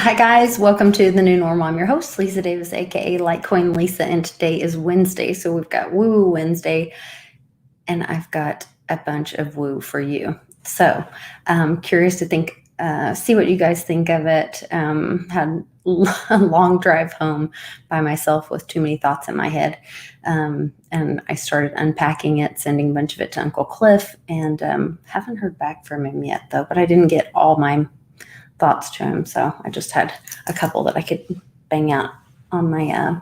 Hi guys, welcome to the new normal. I'm your host, Lisa Davis, aka Litecoin Lisa, and today is Wednesday. So we've got Woo Woo Wednesday, and I've got a bunch of woo for you. So I'm curious to see what you guys think of it. Had a long drive home by myself with too many thoughts in my head. And I started unpacking it, sending a bunch of it to Uncle Cliff, and haven't heard back from him yet though, but I didn't get all my thoughts to him. So I just had a couple that I could bang out on my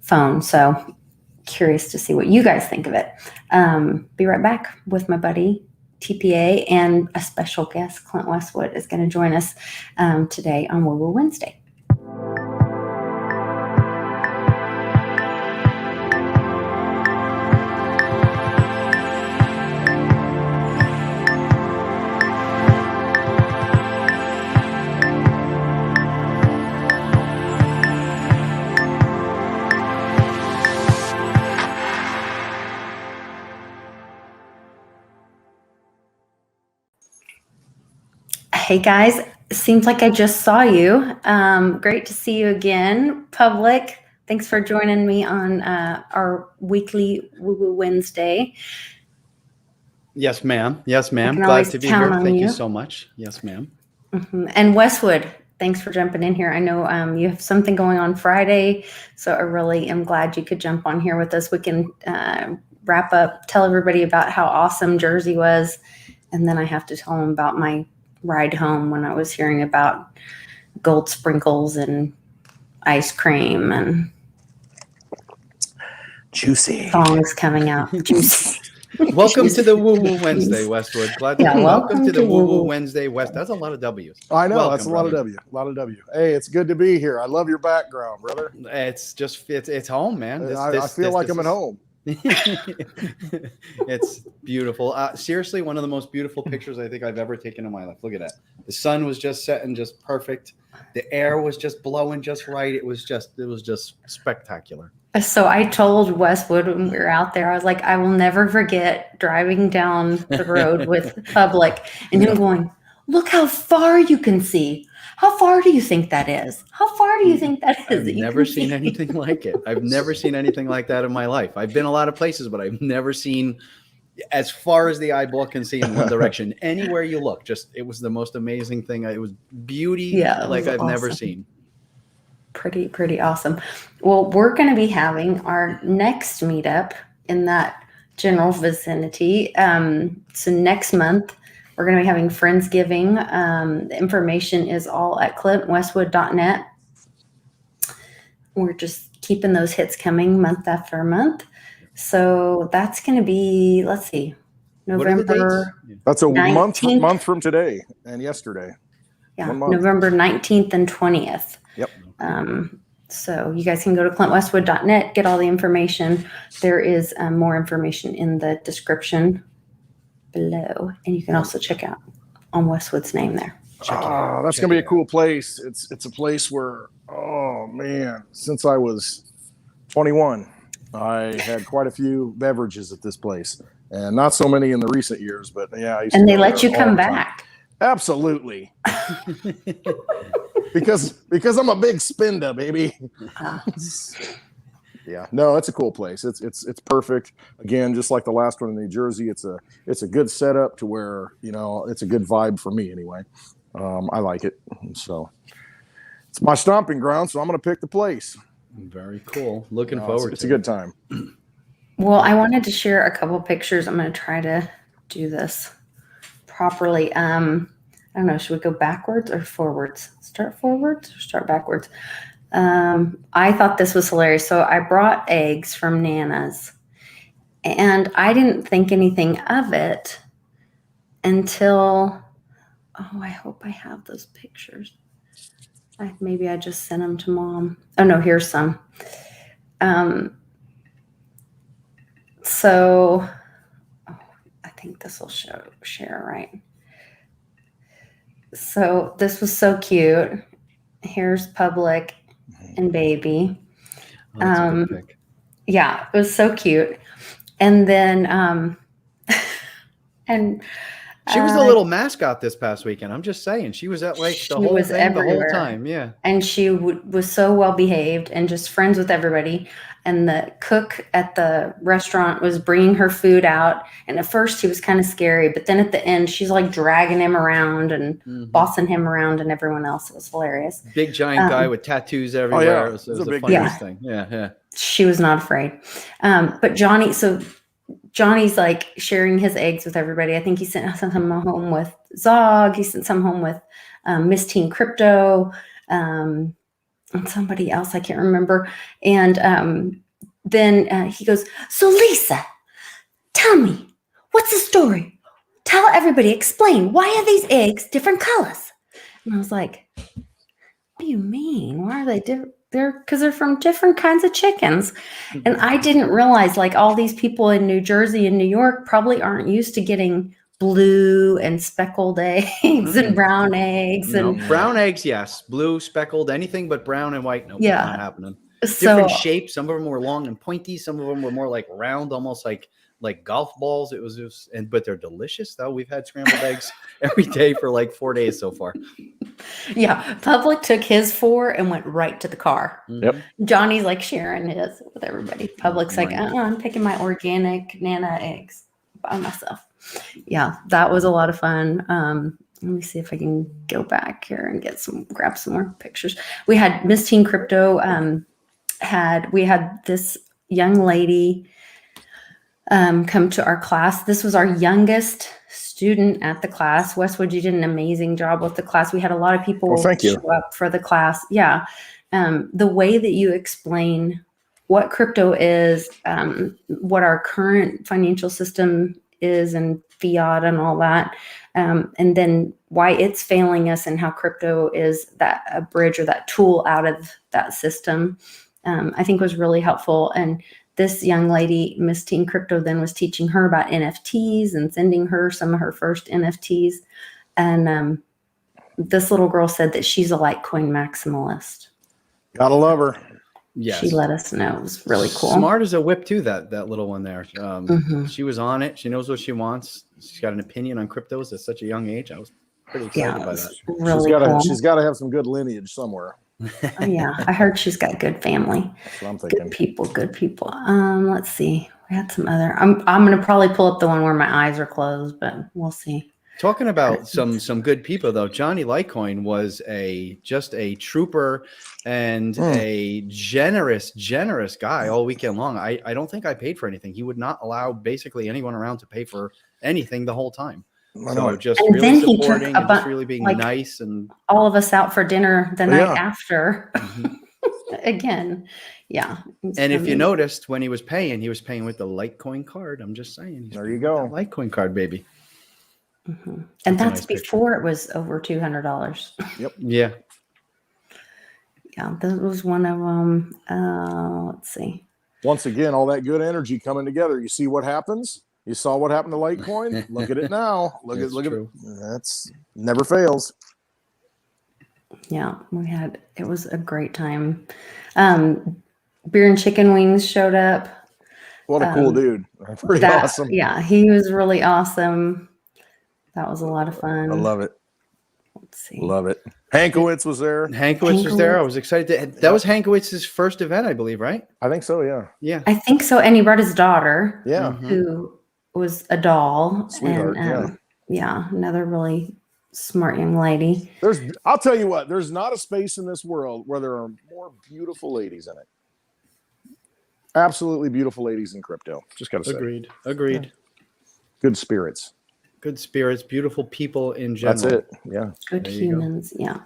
phone. So curious to see what you guys think of it. Be right back with my buddy TPA, and a special guest, Clint Westwood, is going to join us today on Woo Woo Wednesday. Hey guys, seems like I just saw you. Great to see you again, public. Thanks for joining me on our weekly Woo Woo Wednesday. Yes, ma'am. Yes, ma'am. Glad to be here. Thank you so much. Yes, ma'am. Mm-hmm. And Westwood, thanks for jumping in here. I know you have something going on Friday, so I really am glad you could jump on here with us. We can wrap up, tell everybody about how awesome Jersey was, and then I have to tell them about my ride home when I was hearing about gold sprinkles and ice cream and juicy songs coming out. Juicy. Welcome to the Woo Woo Wednesday, Westwood. Glad to welcome to the Woo Woo Wednesday West. That's a lot of W's. I know, that's a lot of W. A lot of W. Hey, it's good to be here. I love your background, brother. It's just it's home, man. I feel like I'm at home. It's beautiful. Seriously, one of the most beautiful pictures I think I've ever taken in my life. Look at that. The sun was just setting just perfect. The air was just blowing just right. It was just spectacular. So I told Westwood when we were out there, I was like, I will never forget driving down the road with public and him going, look how far you can see. How far do you think that is? How far do you think that is? I've never seen anything like it. I've never seen anything like that in my life. I've been a lot of places, but I've never seen as far as the eyeball can see in one direction. Anywhere you look, it was the most amazing thing. It was beauty like I've never seen. Pretty awesome. Well, we're going to be having our next meetup in that general vicinity. So next month, we're going to be having Friendsgiving. The information is all at clintwestwood.net. We're just keeping those hits coming month after month. So that's going to be, let's see, November. That's a 19th. month from today and yesterday. Yeah, November 19th and 20th. Yep. So you guys can go to clintwestwood.net, get all the information. There is more information in the description below, and you can also check out on Westwood's name there. That's gonna be a cool place. It's a place where, oh man, since I was 21, I had quite a few beverages at this place, and not so many in the recent years, but yeah. And they let you come back. Absolutely. because I'm a big spender, baby. Yeah, no, it's a cool place. It's perfect. Again, just like the last one in New Jersey, it's a good setup to where, it's a good vibe for me anyway. I like it. So it's my stomping ground, so I'm going to pick the place. Very cool. Looking forward to it. It's a good time. Well, I wanted to share a couple pictures. I'm going to try to do this properly. I don't know. Should we go backwards or forwards? Start forwards or start backwards? I thought this was hilarious. So I brought eggs from Nana's, and I didn't think anything of it until, I hope I have those pictures. Maybe I just sent them to Mom. Oh no, here's some. So I think this will share right. So this was so cute. Here's Public and Baby. That's a good pic. Yeah, it was so cute. And then and She was the little mascot this past weekend. I'm just saying, she was at like the whole thing the whole time. Yeah, and she was so well behaved and just friends with everybody. And the cook at the restaurant was bringing her food out. And at first he was kind of scary, but then at the end, she's like dragging him around and bossing him around and everyone else. It was hilarious. Big giant guy with tattoos everywhere. Oh, yeah. It was the funniest thing. Yeah. She was not afraid. But Johnny's like sharing his eggs with everybody. I think he sent some home with Zog. He sent some home with Miss Teen Crypto. And somebody else, I can't remember. And then he goes, so Lisa, tell me, what's the story? Tell everybody, explain. Why are these eggs different colors? And I was like, what do you mean? Why are they different? Because they're from different kinds of chickens. And I didn't realize like all these people in New Jersey and New York probably aren't used to getting blue and speckled eggs and brown eggs. Brown eggs, yes. Blue, speckled, anything but brown and white. Nope, not happening. So, different shapes. Some of them were long and pointy. Some of them were more like round, almost like golf balls. It was just, but they're delicious though. We've had scrambled eggs every day for like 4 days so far. Yeah, Public took his 4 and went right to the car. Yep. Johnny's like sharing his with everybody. Public's like, I'm taking my organic Nana eggs by myself. Yeah, that was a lot of fun. Let me see if I can go back here and grab some more pictures. We had Miss Teen Crypto. We had this young lady come to our class. This was our youngest student at the class. Westwood, you did an amazing job with the class. We had a lot of people show up for the class. Yeah. The way that you explain what crypto is, what our current financial system is and fiat and all that, and then why it's failing us and how crypto is a bridge or that tool out of that system, I think was really helpful. And this young lady, Miss Teen Crypto, then was teaching her about NFTs and sending her some of her first NFTs. And this little girl said that she's a Litecoin maximalist. Gotta love her. Yes. She let us know. It was really cool. Smart as a whip too, that little one there. She was on it. She knows what she wants. She's got an opinion on cryptos at such a young age. I was pretty excited by that. Really she's got to have some good lineage somewhere. Oh, yeah, I heard she's got good family. That's what I'm thinking. Good people. Let's see. We had some other. I'm gonna probably pull up the one where my eyes are closed, but we'll see. Talking about some good people though, Johnny Litecoin was just a trooper and a generous guy all weekend long. I don't think I paid for anything. He would not allow basically anyone around to pay for anything the whole time. So just and really supporting and just really being nice, and all of us out for dinner the night after. Again, yeah. And if you noticed when he was paying with the Litecoin card. I'm just saying. There you go, Litecoin card, baby. And that's nice before it was over $200. Yep. Yeah. Yeah, that was one of them. Let's see. Once again, all that good energy coming together. You see what happens. You saw what happened to Litecoin. Look at it now. Look at it. That's never fails. Yeah, it was a great time. Beer and chicken wings showed up. What a cool dude. Pretty awesome. Yeah, he was really awesome. That was a lot of fun. I love it. Let's see. Love it. Hankowitz was there. Hankowitz was there. I was excited. That was Hankowitz's first event, I believe, right? I think so, yeah. Yeah. I think so. And he brought his daughter. Yeah. Who was a doll. Sweetheart, and, yeah, another really smart young lady. I'll tell you what, there's not a space in this world where there are more beautiful ladies in it. Absolutely beautiful ladies in crypto. Just got to say. Agreed. Yeah. Good spirits. Good spirits, beautiful people in general. That's it. Yeah. Good humans. Yeah.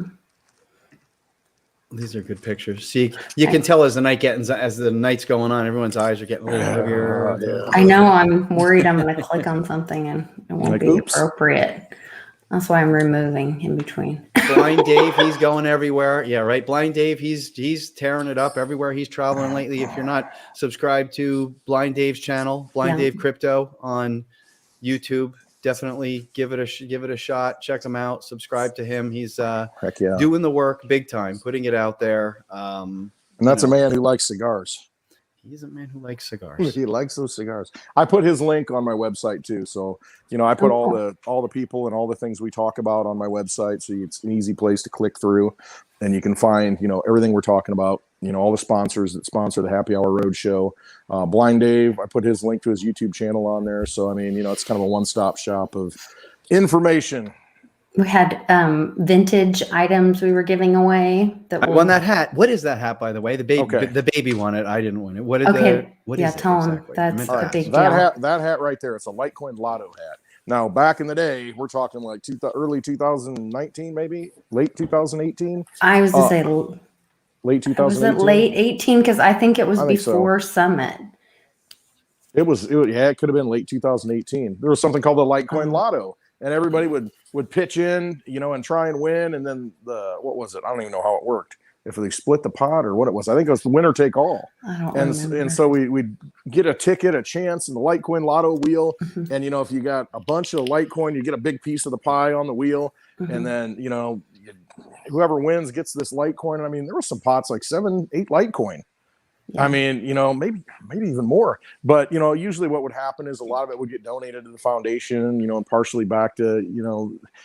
These are good pictures. See, you can tell as the night's going on, everyone's eyes are getting a little heavier. I know. I'm worried I'm going to click on something and it won't be appropriate. That's why I'm removing in between. Blind Dave, he's going everywhere. Yeah, right. Blind Dave, he's tearing it up everywhere he's traveling lately. If you're not subscribed to Blind Dave's channel, Blind Dave Crypto on YouTube, definitely give it a shot. Check him out. Subscribe to him. He's doing the work big time, putting it out there. And that's a man who likes cigars. He's a man who likes cigars. He likes those cigars. I put his link on my website too. So, I put all the people and all the things we talk about on my website. So it's an easy place to click through, and you can find, everything we're talking about, all the sponsors that sponsor the Happy Hour Roadshow. Blind Dave, I put his link to his YouTube channel on there. So, it's kind of a one-stop shop of information. We had vintage items we were giving away. I won that hat. What is that hat, by the way? The baby won it. I didn't win it. What is tell him exactly? that's a big deal. That hat right there, it's a Litecoin Lotto hat. Now, back in the day, we're talking like early 2019, maybe late 2018. I was to say late 2018. Was it late 18? Because I think it was before Summit. It could have been late 2018. There was something called the Litecoin Lotto. And everybody would pitch in, and try and win. And then what was it? I don't even know how it worked. If they split the pot or what it was. I think it was the winner take all. I don't remember. And so we'd get a ticket, a chance in the Litecoin Lotto wheel. Mm-hmm. And, if you got a bunch of Litecoin, you get a big piece of the pie on the wheel. Mm-hmm. And then, whoever wins gets this Litecoin. There were some pots like 7, 8 Litecoin. Yeah. Maybe even more. But, usually what would happen is a lot of it would get donated to the foundation, and partially back to,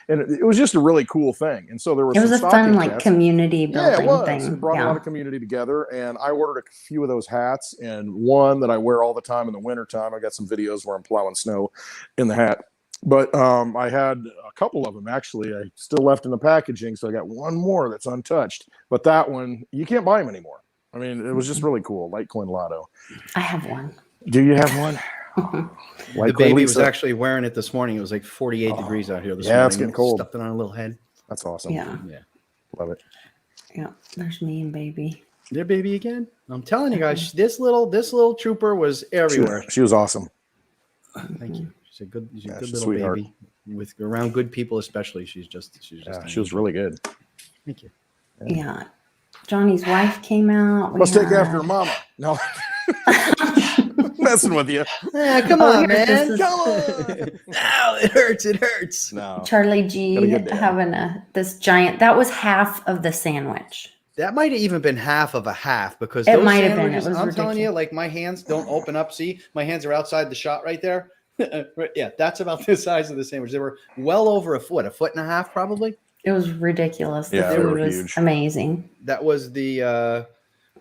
and it was just a really cool thing. And so there was a fun, community building thing. It brought a lot of community together. And I ordered a few of those hats, and one that I wear all the time in the wintertime. I got some videos where I'm plowing snow in the hat. But I had a couple of them, actually. I still left in the packaging. So I got one more that's untouched. But that one, you can't buy them anymore. It was just really cool. Litecoin Lotto. I have one. Do you have one? The baby was actually wearing it this morning. It was like 48 degrees out here this morning. Yeah, it's getting cold. Stuffed it on a little head. That's awesome. Yeah. Love it. Yeah, there's me and baby. Their baby again. I'm telling you guys, this little trooper was everywhere. She was awesome. Thank you. She's a good little sweetheart. Baby. With around good people, especially. She was really good. Thank you. Yeah. Johnny's wife came out. Let's take after her mama. No. Messing with you. Yeah, come on, man. Come on. Ow, it hurts. No. Charlie G having this giant. That was half of the sandwich. That might have even been half of a half because it might have been. It was I'm ridiculous. telling you, like my hands don't open up. See, my hands are outside the shot right there. Yeah, that's about the size of the sandwich. They were well over a foot and a half, probably. It was ridiculous. The food was huge. Amazing. That was the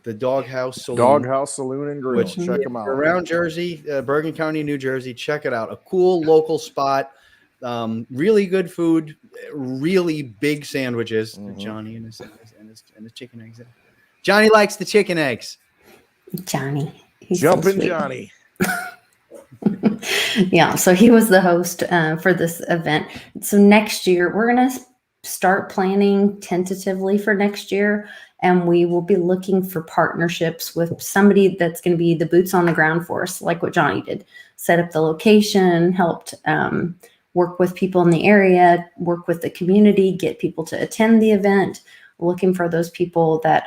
Doghouse Saloon. Doghouse Saloon and Grill. Which, check them out. Around Jersey, Bergen County, New Jersey. Check it out. A cool local spot. Really good food. Really big sandwiches. Mm-hmm. Johnny and his chicken eggs. Johnny likes the chicken eggs. Johnny. Jumping so Johnny. Yeah, so he was the host for this event. So next year, we're going to start planning tentatively for next year, and we will be looking for partnerships with somebody that's going to be the boots on the ground for us, like what Johnny did. Set up the location, helped work with people in the area, work with the community, get people to attend the event, looking for those people that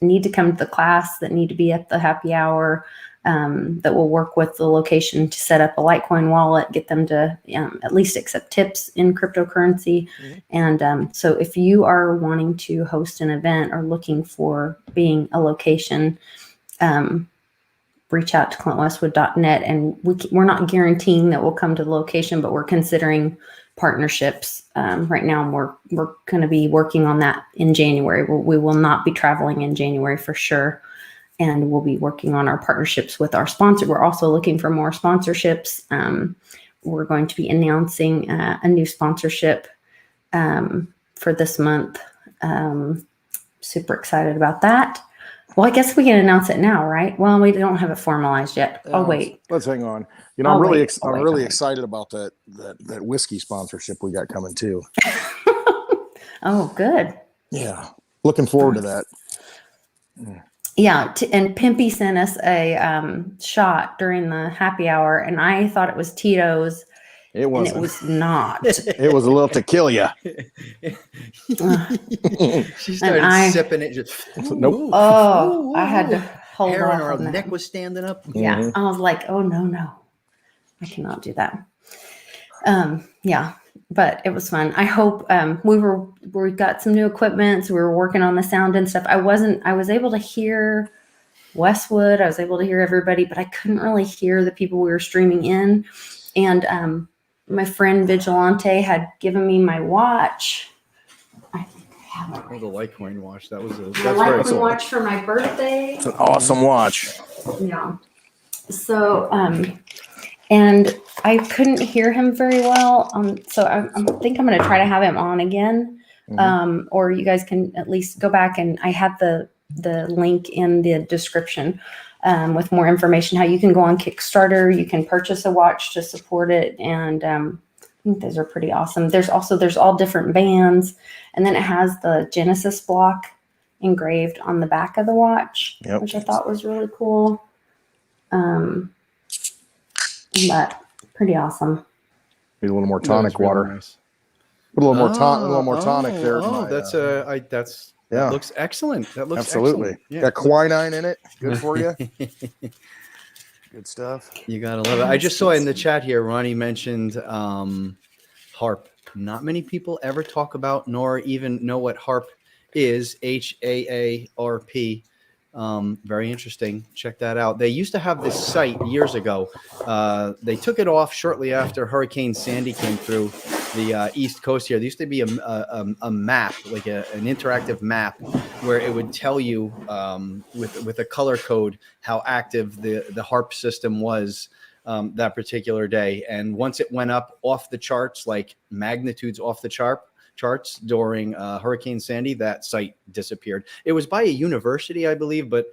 need to come to the class, that need to be at the happy hour, that will work with the location to set up a Litecoin wallet, get them to at least accept tips in cryptocurrency. Mm-hmm. And so if you are wanting to host an event or looking for being a location, reach out to clintwestwood.net. And we're not guaranteeing that we'll come to the location, but we're considering partnerships right now. And we're going to be working on that in January. We will not be traveling in January for sure. And we'll be working on our partnerships with our sponsor. We're also looking for more sponsorships. We're going to be announcing a new sponsorship for this month. Super excited about that. Well, I guess we can announce it now, right? Well, we don't have it formalized yet. Oh, wait. Let's hang on. I'm really excited about that whiskey sponsorship we got coming too. Oh, good. Yeah, looking forward to that. Yeah, and Pimpy sent us a shot during the happy hour, and I thought it was Tito's. It wasn't. And it was not. It was a little tequila. She started sipping it. Just, nope. Oh, I had to hold hair off on her on that. neck was standing up. Yeah, mm-hmm. I was like, oh no, I cannot do that. Yeah. But it was fun. I hope we got some new equipment. So we were working on the sound and stuff. I was able to hear Westwood. I was able to hear everybody, but I couldn't really hear the people we were streaming in. And my friend Vigilante had given me my watch. I think I have it Oh, right. the Litecoin watch. That's My very Litecoin cool. watch for my birthday. It's an awesome watch. Yeah. So, and I couldn't hear him very well. So I think I'm going to try to have him on again. Or you guys can at least go back, and I have the link in the description with more information, how you can go on Kickstarter. You can purchase a watch to support it. And I think those are pretty awesome. There's all different bands. And then it has the Genesis block engraved on the back of the watch, which I thought was really cool. But pretty awesome. Need a little more tonic water. Really nice. Put a little more tonic there. That looks excellent. That looks absolutely excellent. Yeah. Got quinine in it. Good for you. Good stuff. You gotta love it. I just saw in the chat here, Ronnie mentioned harp. Not many people ever talk about nor even know what harp is. HAARP. Very interesting. Check that out. They used to have this site years ago. They took it off shortly after Hurricane Sandy came through the East Coast here. There used to be a map, like an interactive map, where it would tell you with a color code how active the HARP system was that particular day. And once it went up off the charts, like magnitudes off the charts during Hurricane Sandy, that site disappeared. It was by a university, I believe, but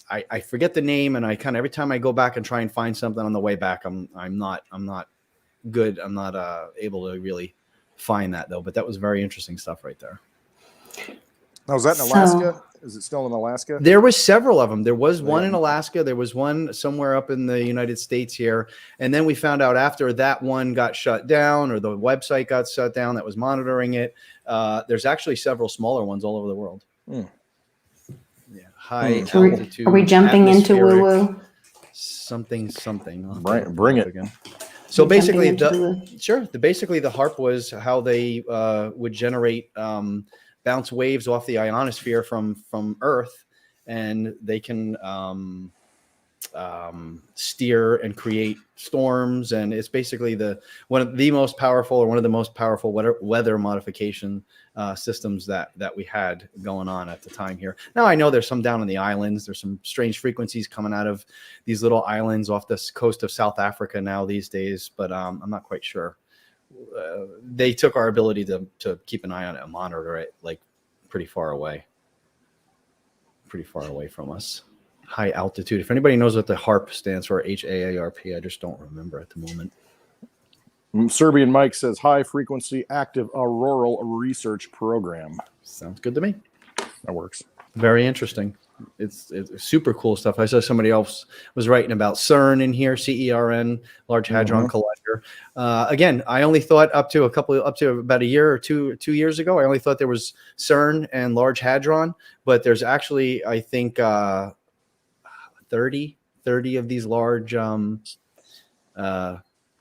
I forget the name. And I kind of, every time I go back and try and find something on the way back, I'm not good. I'm not able to really find that though, but that was very interesting stuff right there. Now, was that in Alaska? Is it still in Alaska? There was several of them. There was one in Alaska. There was one somewhere up in the United States here. And then we found out after that one got shut down, or the website got shut down that was monitoring it. There's actually several smaller ones all over the world. Yeah. High altitude. Are we jumping into woo-woo? Something. Bring it again. So basically, the harp was how they would generate bounce waves off the ionosphere from Earth, and they can steer and create storms. And it's basically one of the most powerful weather modification systems that we had going on at the time here. Now I know there's some down in the islands. There's some strange frequencies coming out of these little islands off the coast of South Africa now these days, but I'm not quite sure. They took our ability to keep an eye on it and monitor it like pretty far away from us. High altitude. If anybody knows what the HARP stands for, HAARP, I just don't remember at the moment. Serbian Mike says high frequency active auroral research program. Sounds good to me. That works. Very interesting. It's super cool stuff. I saw somebody else was writing about CERN in here, CERN, Large Hadron Collider. Again, I only thought up to about a year or 2 years ago, I only thought there was CERN and Large Hadron, but there's actually, I think, 30 of these large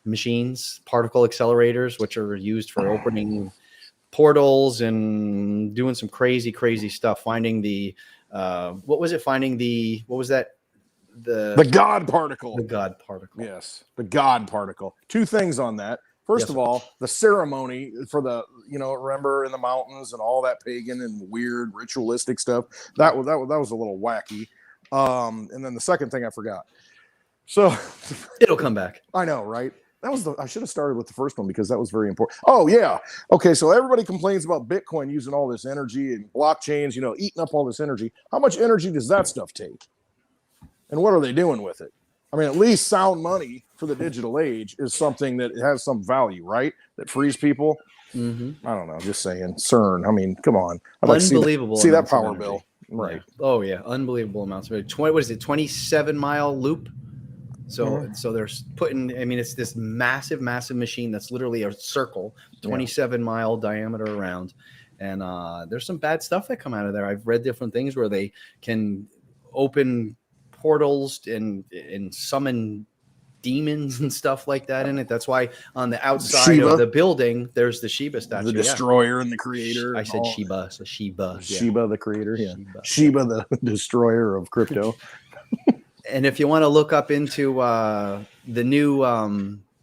machines, particle accelerators, which are used for opening portals and doing some crazy stuff. Finding the what was that? The God particle. The God particle. Yes, the God particle. Two things on that. First of all, the ceremony for remember in the mountains and all that pagan and weird ritualistic stuff. That was a little wacky. And then the second thing I forgot. So it'll come back. I know, right? I should have started with the first one because that was very important. Oh yeah. Okay. So everybody complains about Bitcoin using all this energy and blockchains, eating up all this energy. How much energy does that stuff take? And what are they doing with it? I mean, at least sound money for the digital age is something that has some value, right? That frees people. Mm-hmm. I don't know. Just saying. CERN. I mean, come on. I'd like unbelievable. See that power bill. Right. Yeah. Oh yeah. Unbelievable amounts of it. 27-mile loop. So they're putting, I mean, it's this massive machine that's literally a circle, 27-mile diameter around. And there's some bad stuff that come out of there. I've read different things where they can open portals and summon demons and stuff like that in it. That's why on the outside of the building, there's the Shiba statue. The destroyer and the creator. I said Shiba. So Shiba. Shiba, the creator. Yeah. Shiba, the destroyer of crypto. And if you want to look up into the new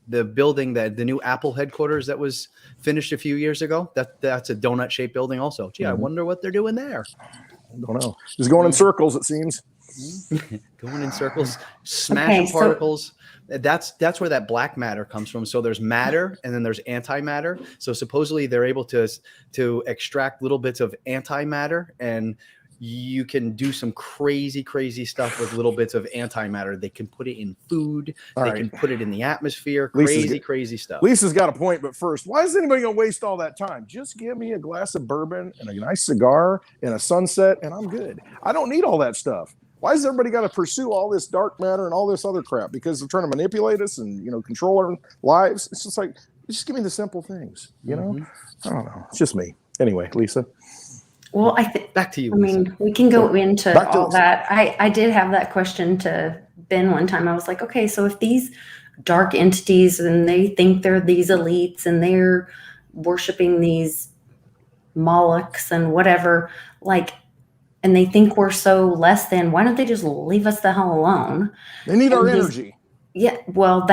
the building that the new Apple headquarters that was finished a few years ago, that's a donut shaped building also. Gee, I wonder what they're doing there. I don't know. Just going in circles, it seems. Going in circles, smashing particles. That's where that black matter comes from. So there's matter and then there's antimatter. So supposedly they're able to extract little bits of antimatter, and you can do some crazy stuff with little bits of antimatter. They can put it in food. They can put it in the atmosphere. Crazy stuff. Lisa's got a point, but first, why is anybody going to waste all that time? Just give me a glass of bourbon and a nice cigar and a sunset, and I'm good. I don't need all that stuff. Why has everybody got to pursue all this dark matter and all this other crap? Because they're trying to manipulate us and, control our lives. It's just like, just give me the simple things, I don't know. It's just me. Anyway, Lisa. Well, I think back to you. I mean, we can go into all that. I did have that question to Ben one time. I was like, okay, so if these dark entities and they think they're these elites and they're worshiping these Molochs and whatever, and they think we're so less than, why don't they just leave us the hell alone? They need our energy. Yeah, well,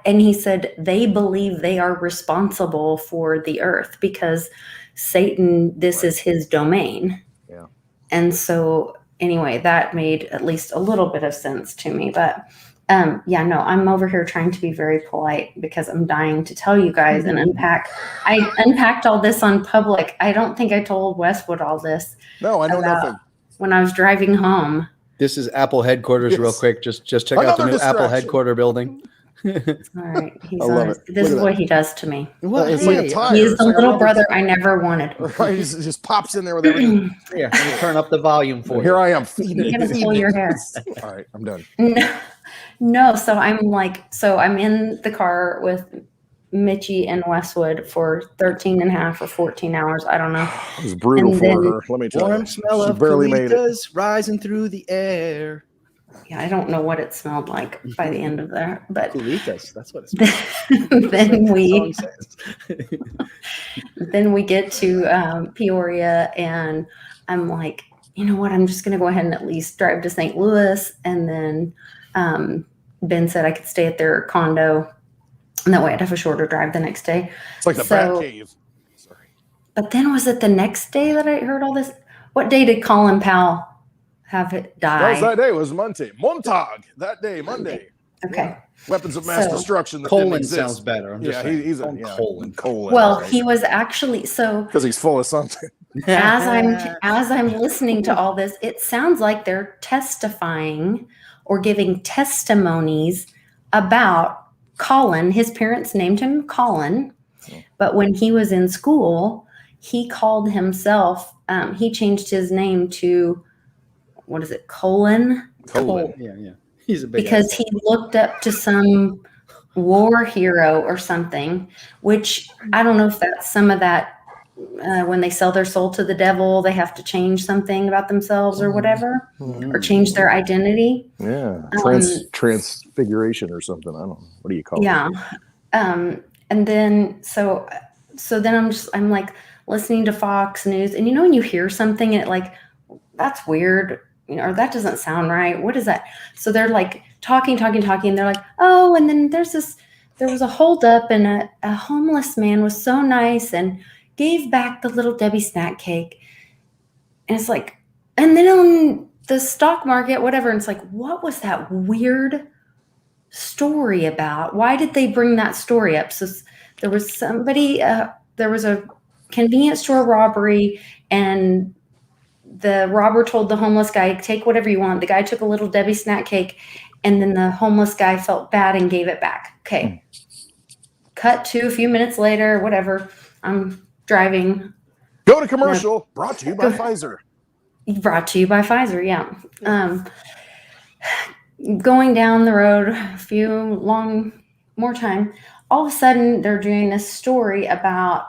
and he said they believe they are responsible for the earth because Satan, this is his domain. Yeah. And so anyway, that made at least a little bit of sense to me. But I'm over here trying to be very polite because I'm dying to tell you guys and unpack. I unpacked all this on public. I don't think I told Westwood all this. No, I know nothing. When I was driving home. This is Apple headquarters, real quick. Just check out the new Apple headquarter building. All right. I love it. This is what he does to me. Well, it's like a tire. He's the little brother I never wanted. Right, he just pops in there with everything. Yeah, let me turn up the volume for you. Here I am. You're going to pull your hair. All right, I'm done. No, so I'm in the car with Mitchie and Westwood for 13 and a half or 14 hours. I don't know. It was brutal for her. Let me tell you. Warm smell of barely made it. Rising through the air. Yeah, I don't know what it smelled like by the end of that, but Culitas, that's what it smells like. Then we get to Peoria, and I'm like, you know what? I'm just going to go ahead and at least drive to St. Louis, and then Ben said I could stay at their condo, and that way I'd have a shorter drive the next day. It's like the Bat Cave. Sorry. But then was it the next day that I heard all this? What day did Colin Powell have it die? That was that day. It was Montag. That day, Monday. Okay. Yeah. Weapons of mass destruction. That Colon sounds better. He's a colon. Well, he was actually because he's full of something. As I'm listening to all this, it sounds like they're testifying or giving testimonies about Colin. His parents named him Colin, but when he was in school, he called himself. He changed his name to what is it? Colin. Yeah. He's a big because he looked up to some war hero or something, which I don't know if that's some of that when they sell their soul to the devil, they have to change something about themselves or whatever, or change their identity. Yeah, transfiguration or something. I don't know. What do you call it? Yeah. And then so then I'm like listening to Fox News, and when you hear something and it that's weird. Or that doesn't sound right. What is that? So they're like talking. And they're like, oh, and then there was a holdup, and a homeless man was so nice and gave back the little Debbie snack cake. And it's like, and then on the stock market, whatever. And it's like, what was that weird story about? Why did they bring that story up? So there was somebody, there was a convenience store robbery, and the robber told the homeless guy, take whatever you want. The guy took a little Debbie snack cake, and then the homeless guy felt bad and gave it back. Okay. Cut to a few minutes later, whatever. I'm driving. Go to commercial. Brought to you by Pfizer. Brought to you by Pfizer, yeah. Going down the road a few more time, all of a sudden they're doing this story about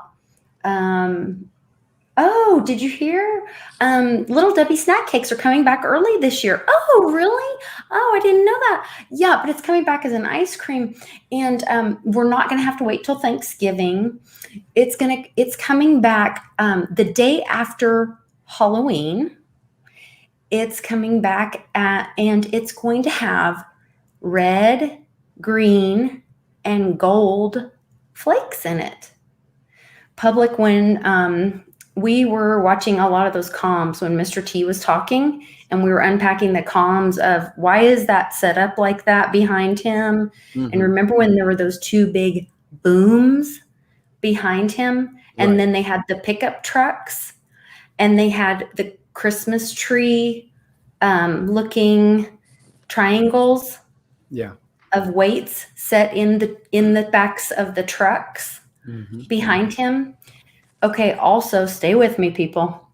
oh, did you hear? Little Debbie snack cakes are coming back early this year. Oh, really? Oh, I didn't know that. Yeah, but it's coming back as an ice cream, and we're not going to have to wait till Thanksgiving. It's coming back the day after Halloween, it's coming back and it's going to have red, green, and gold flakes in it. Public, when we were watching a lot of those comms when Mr. T was talking, and we were unpacking the comms of why is that set up like that behind him. And remember when there were those two big booms behind him, and then they had the pickup trucks, and they had the Christmas tree looking triangles of weights set in the backs of the trucks behind him. Okay, also stay with me, people.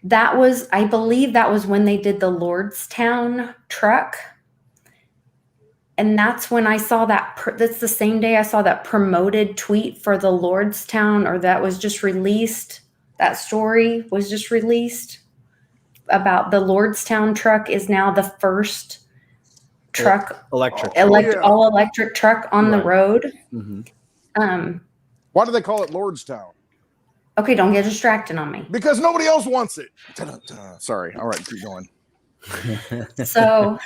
That was, I believe that was when they did the Lordstown truck. And that's when I saw that, that's the same day I saw that promoted tweet for the Lordstown, or that was just released. That story was just released about the Lordstown truck is now the first truck, all electric truck on the road. Why do they call it Lordstown? Okay, don't get distracted on me. Because nobody else wants it. Sorry. All right, keep going. So,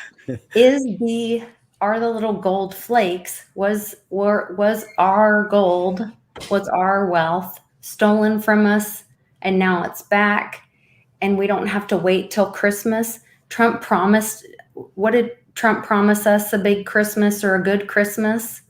are the little gold flakes was our gold, was our wealth stolen from us, and now it's back, and we don't have to wait till Christmas? Trump promised. What did Trump promise us? A big Christmas or a good Christmas?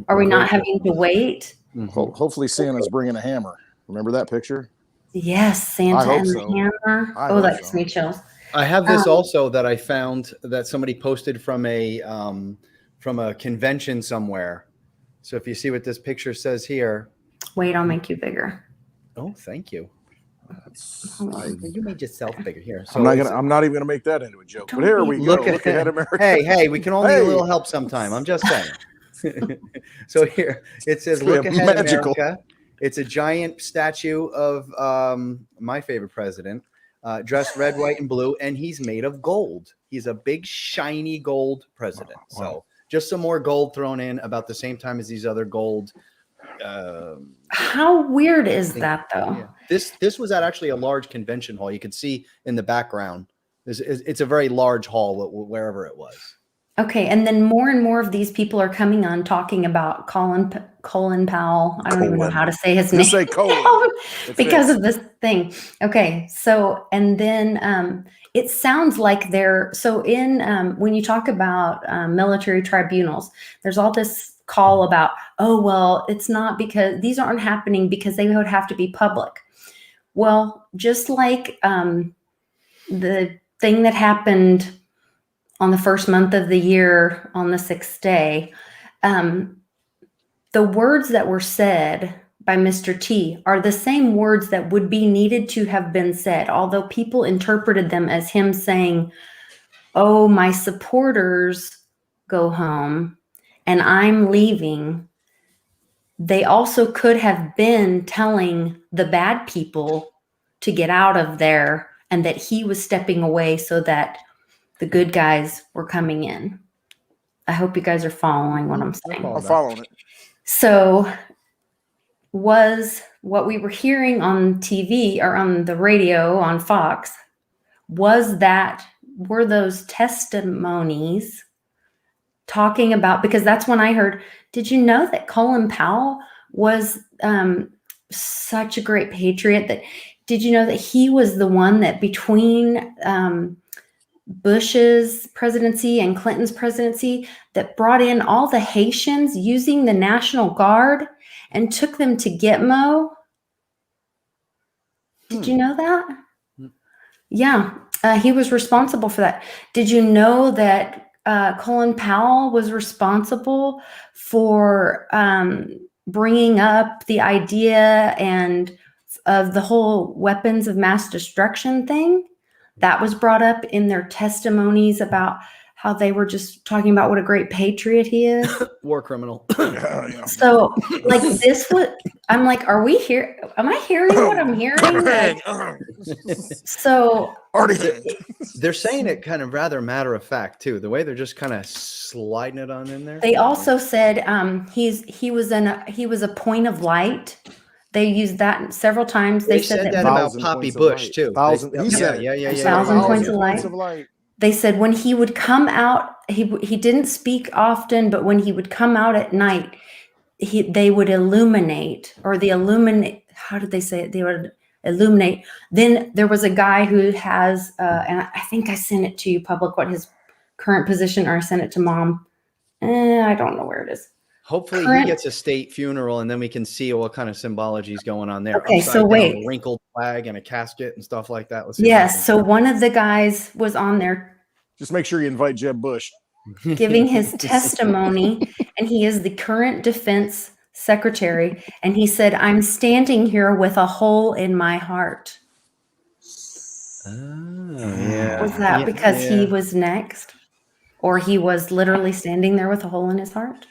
Are we not having to wait? Hopefully, Santa's bringing a hammer. Remember that picture? Yes, Santa and the hammer. Oh, that gives me chills. I have this also that I found that somebody posted from a convention somewhere. So if you see what this picture says here. Wait, I'll make you bigger. Oh, thank you. You made yourself bigger here. So I'm not even gonna make that into a joke. But here we go. Look ahead, America. Hey, we can only need a little help sometime. I'm just saying. So here it says, "Look ahead, America." It's a giant statue of my favorite president, dressed red, white, and blue, and he's made of gold. He's a big, shiny gold president. Wow. So just some more gold thrown in about the same time as these other gold. How weird is that, though? Yeah. This was at actually a large convention hall. You could see in the background. It's a very large hall, wherever it was. Okay, and then more and more of these people are coming on talking about Colin Powell. I don't even know how to say his name. Say Colin. Because of this thing. Okay, so and then it sounds like when you talk about military tribunals, there's all this call about, oh, well, it's not because these aren't happening because they would have to be public. Well, just like the thing that happened on the first month of the year on the 6th day, the words that were said by Mr. T are the same words that would be needed to have been said, although people interpreted them as him saying, oh, my supporters go home and I'm leaving. They also could have been telling the bad people to get out of there and that he was stepping away so that the good guys were coming in. I hope you guys are following what I'm saying. I'm following it. So was what we were hearing on TV or on the radio on Fox, were those testimonies talking about, because that's when I heard, did you know that Colin Powell was such a great patriot? Did you know that he was the one that between Bush's presidency and Clinton's presidency that brought in all the Haitians using the National Guard and took them to Gitmo? Did you know that? Yeah, he was responsible for that. Did you know that Colin Powell was responsible for bringing up the idea and of the whole weapons of mass destruction thing? That was brought up in their testimonies about how they were just talking about what a great patriot he is. War criminal. Yeah. So like I'm like, are we here? Am I hearing what I'm hearing? So they're saying it kind of rather matter of fact too. The way they're just kind of sliding it on in there. They also said he was a point of light They used that several times. They said that about 1,000 Poppy points of Bush light. too. 1,000. He said it. Yeah. He said 1,000 points of light. of light. They said when he would come out, he didn't speak often, but when he would come out at night, they would illuminate, or how did they say it? They would illuminate. Then there was a guy who has, and I think I sent it to you public, what his current position, or I sent it to mom. I don't know where it is. Hopefully he gets a state funeral, and then we can see what kind of symbology is going on there. Okay, so wait. A wrinkled flag and a casket and stuff like that. Yes, so one of the guys was on there. Just make sure you invite Jeb Bush. Giving his testimony, and he is the current defense secretary, and he said, "I'm standing here with a hole in my heart." Oh, yeah. Was that because he was next, or he was literally standing there with a hole in his heart?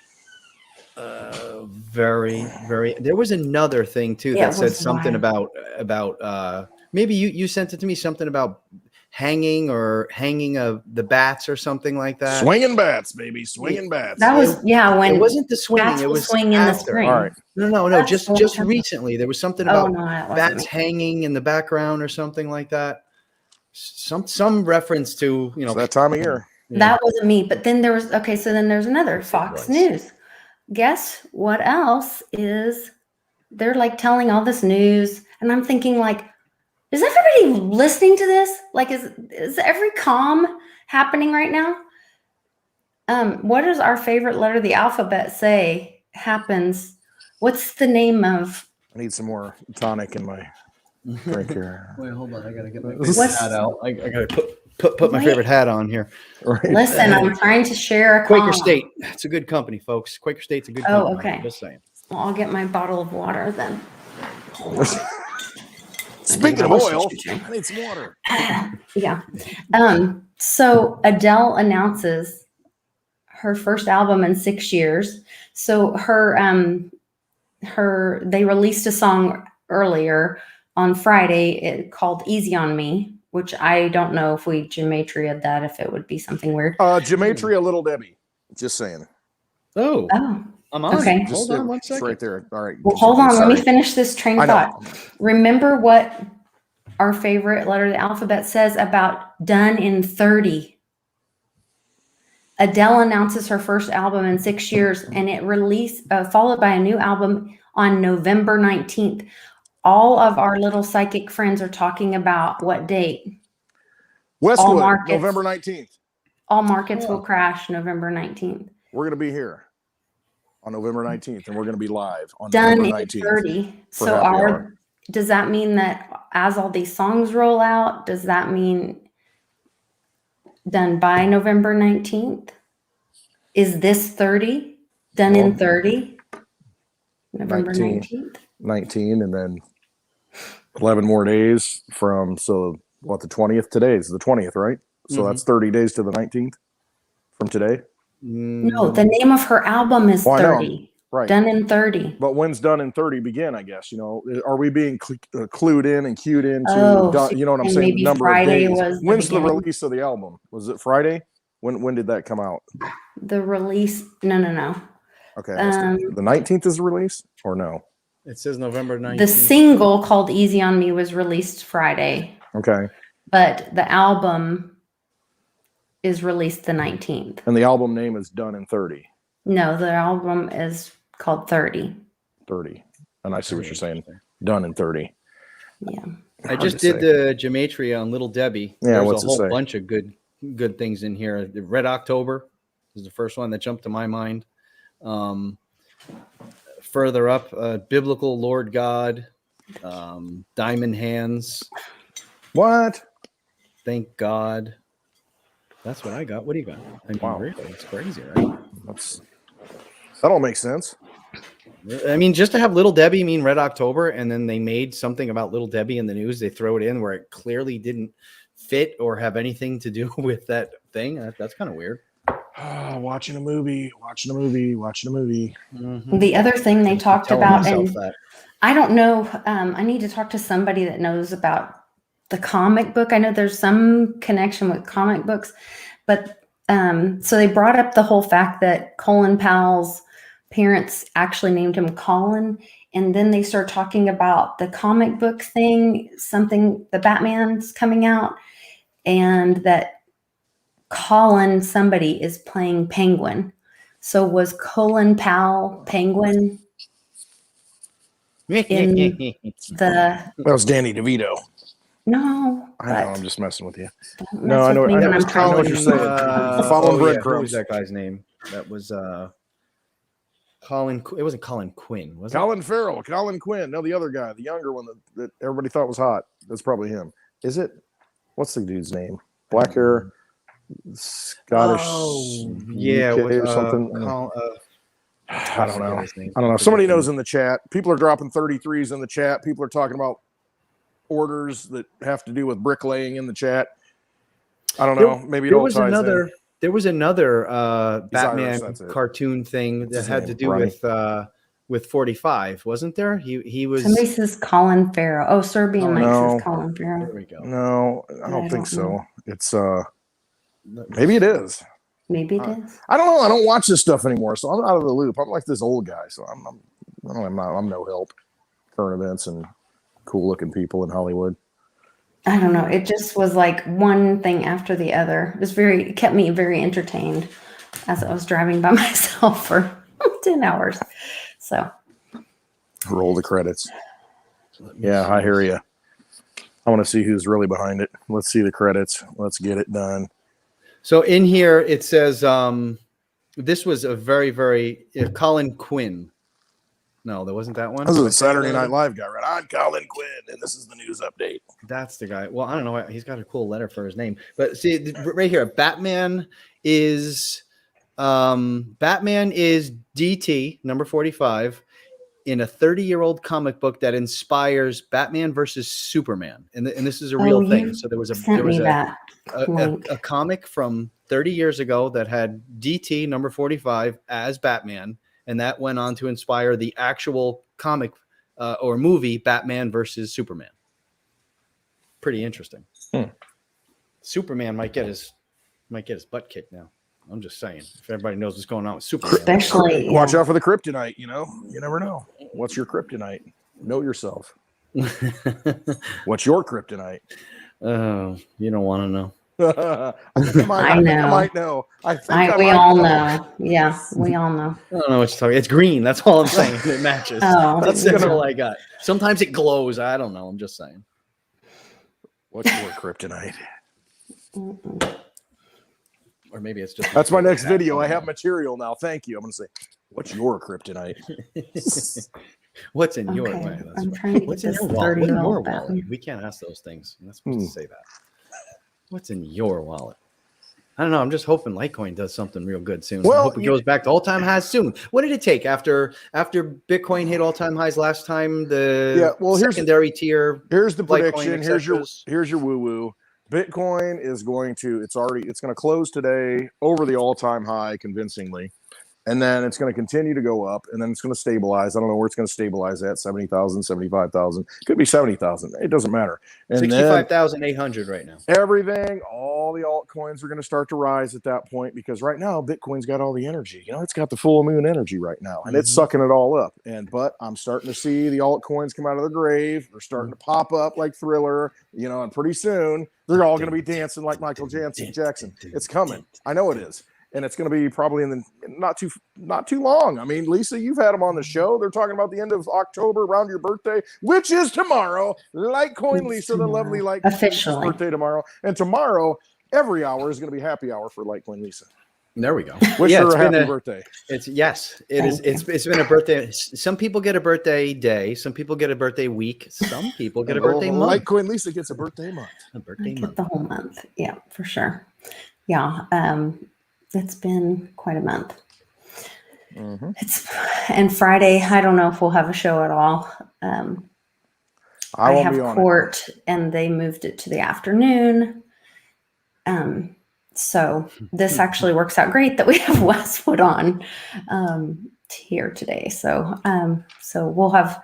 Very, very. There was another thing too that said something about maybe you sent it to me, something about hanging of the bats or something like that. Swinging bats, baby, swinging bats. That was when it wasn't the swinging. It was swinging in the spring. All right. No. Just recently there was something about bats hanging in the background or something like that. Some reference to it's that time of year. That wasn't me, but then there was so then there's another Fox News. Guess what else is? They're like telling all this news, and I'm thinking like, is everybody listening to this? Like, is every comm happening right now? What does our favorite letter of the alphabet say happens? What's the name of? I need some more tonic in my drink here. Wait, hold on. I gotta get my favorite hat out. I gotta put my favorite hat on here. Right. Listen, I'm trying to share a Quaker State. It's a good company, folks. Quaker State's a good company. Oh, okay. Just saying. Well, I'll get my bottle of water then. Speaking of oil, I need some water. Yeah. So Adele announces her first album in 6 years. So they released a song earlier on Friday called Easy on Me, which I don't know if we gematria that, if it would be something weird. Gematria Little Debbie. Just saying. Oh. I'm on. Okay. Hold on 1 second. It's right there. All right. Well, hold on. Let me finish this train of thought. Remember what our favorite letter of the alphabet says about done in 30. Adele announces her first album in 6 years, and it released followed by a new album on November 19th. All of our little psychic friends are talking about what date? Westwood, November 19th. All markets will crash November 19th. We're going to be here on November 19th, and we're going to be live on done November 19th. In 30. So does that mean that as all these songs roll out, does that mean done by November 19th? Is this 30? Done in 30? November 19th? 19, and then 11 more days from, the 20th? Today is the 20th, right? So that's 30 days to the 19th from today? No, the name of her album is 30. Right. Done in 30. But when's done in 30 begin, I guess? Are we being clued in and cued into, you know what I'm saying? Maybe number Friday of days. was When's the release of the album? Was it Friday? When did that come out? The release? No. Okay. The 19th is the release, or no? It says November 19th. The single called Easy on Me was released Friday. Okay. But the album is released the 19th. And the album name is Done in 30. No, the album is called 30. 30. And I see what you're saying. Done in 30. Yeah. I just did the gematria on Little Debbie. Yeah, There's a whole bunch of good things in here. The Red October is the first one that jumped to my mind. Further up, Biblical Lord God, Diamond Hands. What? Thank God. That's what I got. What do you got? I mean, really, it's crazy, right? That all makes sense. I mean, just to have Little Debbie mean Red October, and then they made something about Little Debbie in the news. They throw it in where it clearly didn't fit or have anything to do with that thing. That's kind of weird. Watching a movie. Mm-hmm. The other thing they talked about, and I don't know, I need to talk to somebody that knows about the comic book. I know there's some connection with comic books, but so they brought up the whole fact that Colin Powell's parents actually named him Colin. And then they start talking about the comic book thing, something, the Batman's coming out, and that Colin, somebody is playing Penguin. So was Colin Powell Penguin in the? That was Danny DeVito. No, I know. I'm just messing with you. don't No, mess I know. with me I when know I'm what trying to you're saying. Following Who was breadcrumbs. that guy's name? That was Colin. It wasn't Colin Quinn, was it? Colin Farrell, Colin Quinn. No, the other guy, the younger one that everybody thought was hot. That's probably him. Is it? What's the dude's name? Black hair, Scottish. Yeah, UK or something. I don't know. I don't know. Somebody knows in the chat. People are dropping 33s in the chat. People are talking about orders that have to do with bricklaying in the chat. I don't know. Maybe it all ties in. There was another Batman Irish, cartoon thing that had to do Ronnie. with 45, wasn't there? He was. Somebody says Colin Farrell. Oh, Serbian Mike No. says Colin Farrell. There we go. No, I don't think don't so. know. It's maybe it is. Maybe it is. I don't know. I don't watch this stuff anymore, so I'm out of the loop. I'm like this old guy, so I'm no help. Current events and cool looking people in Hollywood. I don't know. It just was like one thing after the other. It kept me very entertained as I was driving by myself for 10 hours. So Roll the credits. Yeah, I hear you. I want to see who's really behind it. Let's see the credits. Let's get it done. So in here it says this was a very Colin Quinn. No, there wasn't that one. This is a Saturday Night Live guy, right? I'm Colin Quinn, and this is the news update. That's the guy. Well, I don't know. He's got a cool letter for his name. But see, right here, Batman is DT number 45 in a 30-year-old comic book that inspires Batman versus Superman, and this is a real thing. So there was a comic from 30 years ago that had DT number 45 as Batman. And that went on to inspire the actual comic or movie Batman versus Superman. Pretty interesting. Superman might get his butt kicked now. I'm just saying. If everybody knows what's going on with Superman, especially watch out for the kryptonite. You never know. What's your kryptonite? Know yourself. What's your kryptonite? Oh, you don't want to know. I know. I might know. We all know. Yeah, we all know. I don't know what you're talking. It's green. That's all I'm saying. It matches. That's all I got. Sometimes it glows. I don't know. I'm just saying. What's your kryptonite? Or maybe it's just. That's my next video. I have material now. Thank you. I'm going to say, what's your kryptonite? What's in your way? I'm trying to What's get in this your wallet? 30-year-old Wallet? We can't ask those things. You're not supposed to say that. What's in your wallet? I don't know. I'm just hoping Litecoin does something real good soon. Well, I hope it goes back to all-time highs soon. What did it take after Bitcoin hit all-time highs last time? Secondary tier. Here's the Litecoin, prediction. Here's your woo-woo. Bitcoin is going to close today over the all-time high convincingly. And then it's going to continue to go up, and then it's going to stabilize. I don't know where it's going to stabilize at, 70,000, 75,000. Could be 70,000. It doesn't matter. And 65,800 right now. All the altcoins are going to start to rise at that point because right now, Bitcoin's got all the energy. It's got the full moon energy right now, and it's sucking it all up. But I'm starting to see the altcoins come out of the grave. They're starting to pop up like Thriller, and pretty soon they're all going to be dancing like Michael Jackson. It's coming. I know it is. And it's going to be probably in the not too long. I mean, Lisa, you've had them on the show. They're talking about the end of October, around your birthday, which is tomorrow. Litecoin Lisa, the lovely Litecoin officially birthday tomorrow. And tomorrow, every hour is going to be happy hour for Litecoin Lisa. There we go. Wish her a happy birthday. It's been a birthday. Some people get a birthday day. Some people get a birthday week. Some people get a birthday month. Litecoin Lisa gets a birthday month. The whole month. Yeah, for sure. Yeah. It's been quite a month. And Friday, I don't know if we'll have a show at all. I have court, and they moved it to the afternoon. So this actually works out great that we have Westwood on here today. So we'll have.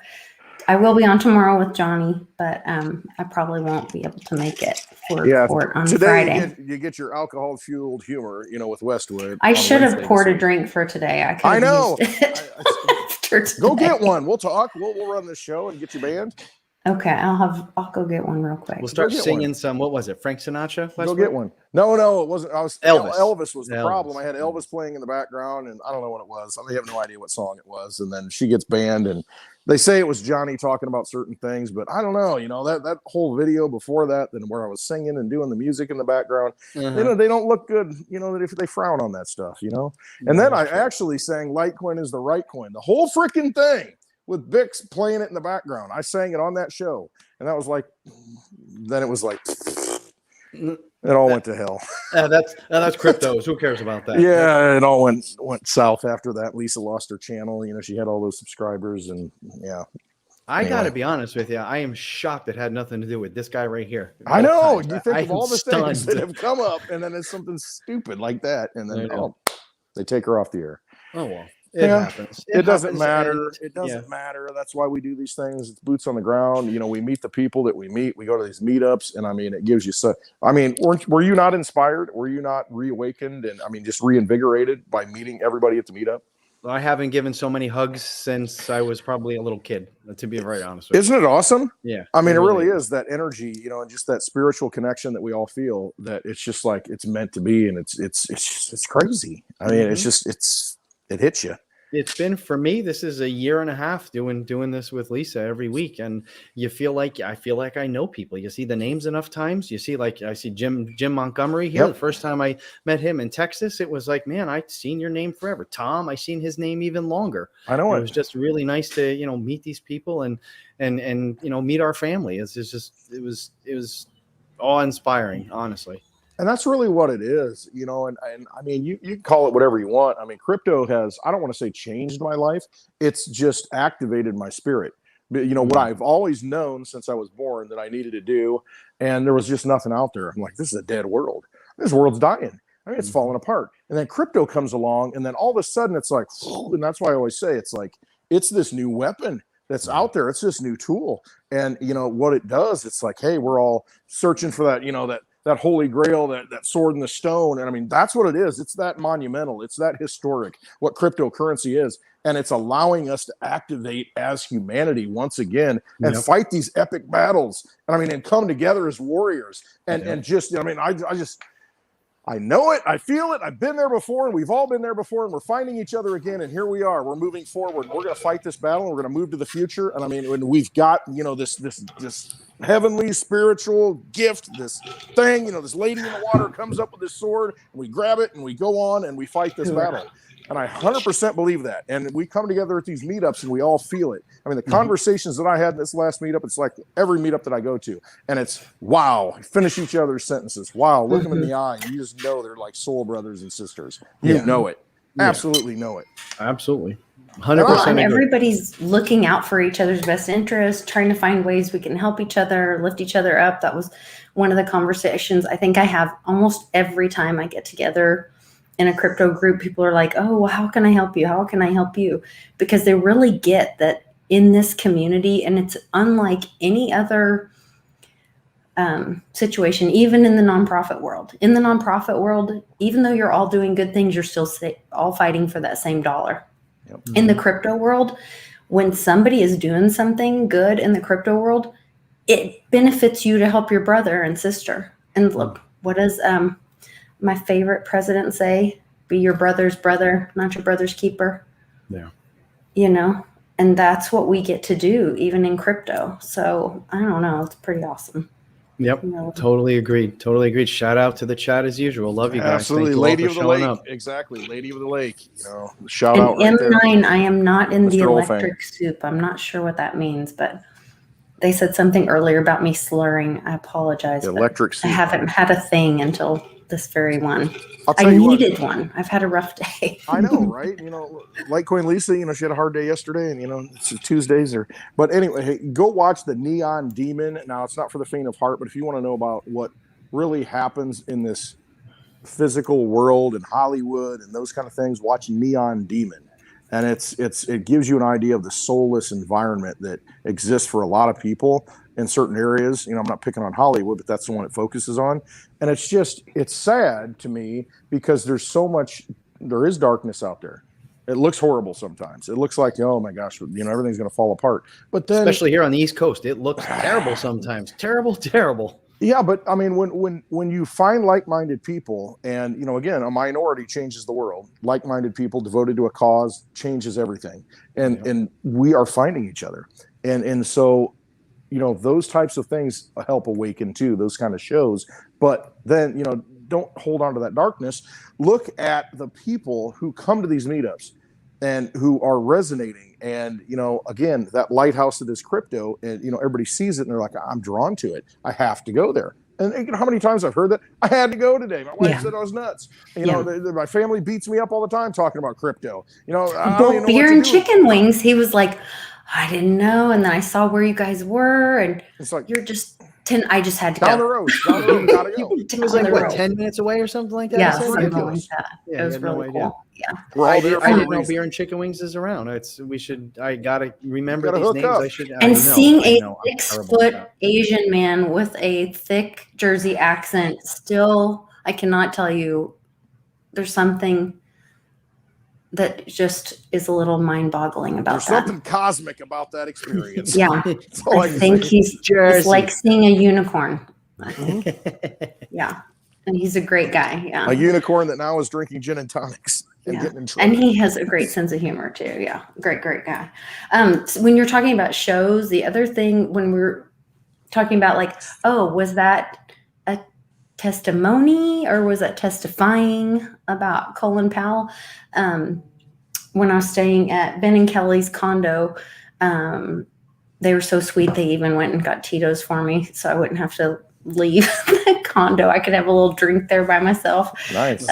I will be on tomorrow with Johnny, but I probably won't be able to make it for court on today Friday. You get your alcohol fueled humor, with Westwood. I should have poured a drink for today. I could have used it after today. Go get one. We'll talk. We'll run this show and get you banned. Okay, I'll go get one real quick. We'll start singing some. What was it? Frank Sinatra? Go get one. No, it wasn't. I was Elvis. Elvis was the problem. I had Elvis playing in the background, and I don't know what it was. I have no idea what song it was. And then she gets banned, and they say it was Johnny talking about certain things, but I don't know. That whole video before that, then where I was singing and doing the music in the background, they don't look good. If they frown on that stuff. And then I actually sang "Litecoin is the right coin," the whole freaking thing, with Bix playing it in the background. I sang it on that show. And that was then it was it all went to hell. That's cryptos. Who cares about that? Yeah, it all went south after that. Lisa lost her channel. She had all those subscribers, and yeah. I got to be honest with you. I am shocked it had nothing to do with this guy right here. I know. You think of all the things that have come up, and then it's something stupid like that, and then they take her off the air. Oh well. It happens. It doesn't matter. It doesn't matter. That's why we do these things. It's boots on the ground. We meet the people that we meet. We go to these meetups, and it gives you were you not inspired? Were you not reawakened and just reinvigorated by meeting everybody at the meetup? I haven't given so many hugs since I was probably a little kid, to be very honest with you. Isn't it awesome? Yeah. It really is that energy, and just that spiritual connection that we all feel, that it's just like it's meant to be, and it's crazy. It hits you. It's been, for me, this is a year and a half doing this with Lisa every week, and I feel like I know people. You see the names enough times. You see, I see Jim Montgomery here. Yep. The first time I met him in Texas, it was like, man, I've seen your name forever. Tom, I've seen his name even longer. I know. It was just really nice to meet these people and meet our family. It was awe-inspiring, honestly. And that's really what it is, and you can call it whatever you want. Crypto has, I don't want to say changed my life. It's just activated my spirit. But, what I've always known since I was born that I needed to do, and there was just nothing out there. I'm like, this is a dead world. This world's dying. It's falling apart. And then crypto comes along, and then all of a sudden it's like, and that's why I always say it's this new weapon that's out there. It's this new tool. And, what it does, it's like, hey, we're all searching for that, that holy grail, that sword in the stone. And that's what it is. It's that monumental. It's that historic, what cryptocurrency is. And it's allowing us to activate as humanity once again and fight these epic battles. And come together as warriors and just, I know it. I feel it. I've been there before, and we've all been there before, and we're finding each other again. And here we are. We're moving forward. We're going to fight this battle. And we're going to move to the future. And when we've got, this heavenly spiritual gift, this thing, this lady in the water comes up with this sword, and we grab it and we go on and we fight this battle. And I 100% believe that. And we come together at these meetups and we all feel it. The conversations that I had in this last meetup, it's like every meetup that I go to. And it's, wow, finish each other's sentences. Wow, look them in the eye. And you just know they're like soul brothers and sisters. You know it. Absolutely know it. Absolutely. 100%. And everybody's looking out for each other's best interest, trying to find ways we can help each other, lift each other up. That was one of the conversations I think I have almost every time I get together in a crypto group. People are like, oh, well, how can I help you? How can I help you? Because they really get that in this community, and it's unlike any other situation, even in the nonprofit world. In the nonprofit world, even though you're all doing good things, you're still all fighting for that same dollar. Yep. In the crypto world, when somebody is doing something good in the crypto world, it benefits you to help your brother and sister. And look, what does my favorite president say? Be your brother's brother, not your brother's keeper. Yeah. And that's what we get to do, even in crypto. So I don't know. It's pretty awesome. Yep. Totally agreed. Shout out to the chat as usual. Love you guys. Absolutely. Lady of the Lake. Exactly. Lady of the Lake. Shout out. Right M9, there. I am not in the electric soup. I'm not sure what that means, but they said something earlier about me slurring. I apologize. The electric soup. I haven't had a thing until this very one. I needed one. I've had a rough day. I know, right? Litecoin Lisa, she had a hard day yesterday, and it's Tuesdays but anyway, hey, go watch the Neon Demon. Now, it's not for the faint of heart, but if you want to know about what really happens in this physical world and Hollywood and those kind of things, watch Neon Demon. And it gives you an idea of the soulless environment that exists for a lot of people in certain areas. You know, I'm not picking on Hollywood, but that's the one it focuses on. And it's sad to me because there is darkness out there. It looks horrible sometimes. It looks like, oh my gosh, you know, everything's going to fall apart. But then, especially here on the East Coast, it looks terrible sometimes. Terrible. Yeah, but I mean, when you find like-minded people, and you know, again, a minority changes the world. Like-minded people devoted to a cause changes everything, and we are finding each other, and so, you know, those types of things help awaken too. Those kind of shows, but then, you know, don't hold on to that darkness. Look at the people who come to these meetups and who are resonating. And, you know, again, that lighthouse that is crypto, and, you know, everybody sees it and they're like, I'm drawn to it. I have to go there. And you know how many times I've heard that? I had to go today. My wife said I was nuts. You know, my family beats me up all the time talking about crypto. You know, both beer and chicken wings. He was like, I didn't know. And then I saw where you guys were. And it's like, you're just 10. I just had to down go. The road, gotta go. It was like, what, 10 minutes away or something like that? Yeah, something like that. Yeah, it was really cool. Yeah. I didn't know beer and chicken wings is around. I gotta remember these names. Seeing a 6-foot Asian man with a thick Jersey accent, still, I cannot tell you, there's something that just is a little mind-boggling about that. There's something cosmic about that experience. Yeah. I think it's like seeing a unicorn. Yeah. And he's a great guy. Yeah. A unicorn that now is drinking gin and tonics and getting in trouble. And he has a great sense of humor too. Yeah. Great guy. So when you're talking about shows, the other thing when we're talking about like, oh, was that a testimony or was that testifying about Colin Powell? When I was staying at Ben and Kelly's condo, they were so sweet. They even went and got Tito's for me so I wouldn't have to leave the condo. I could have a little drink there by myself. Nice.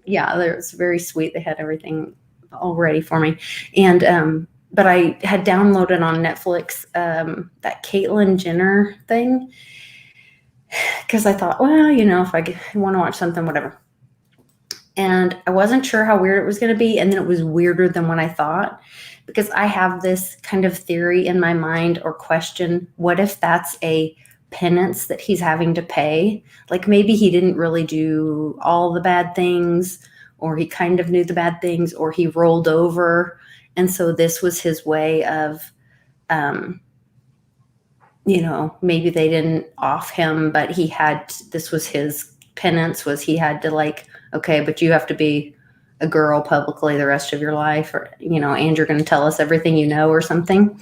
Yeah, it was very sweet. They had everything all ready for me. And but I had downloaded on Netflix that Caitlyn Jenner thing because I thought, well, you know, if I want to watch something, whatever. And I wasn't sure how weird it was going to be. And then it was weirder than what I thought because I have this kind of theory in my mind or question, what if that's a penance that he's having to pay? Like maybe he didn't really do all the bad things, or he kind of knew the bad things, or he rolled over. And so this was his way of, you know, maybe they didn't off him, but this was his penance, was he had to like, okay, but you have to be a girl publicly the rest of your life, or, you know, and you're going to tell us everything you know or something.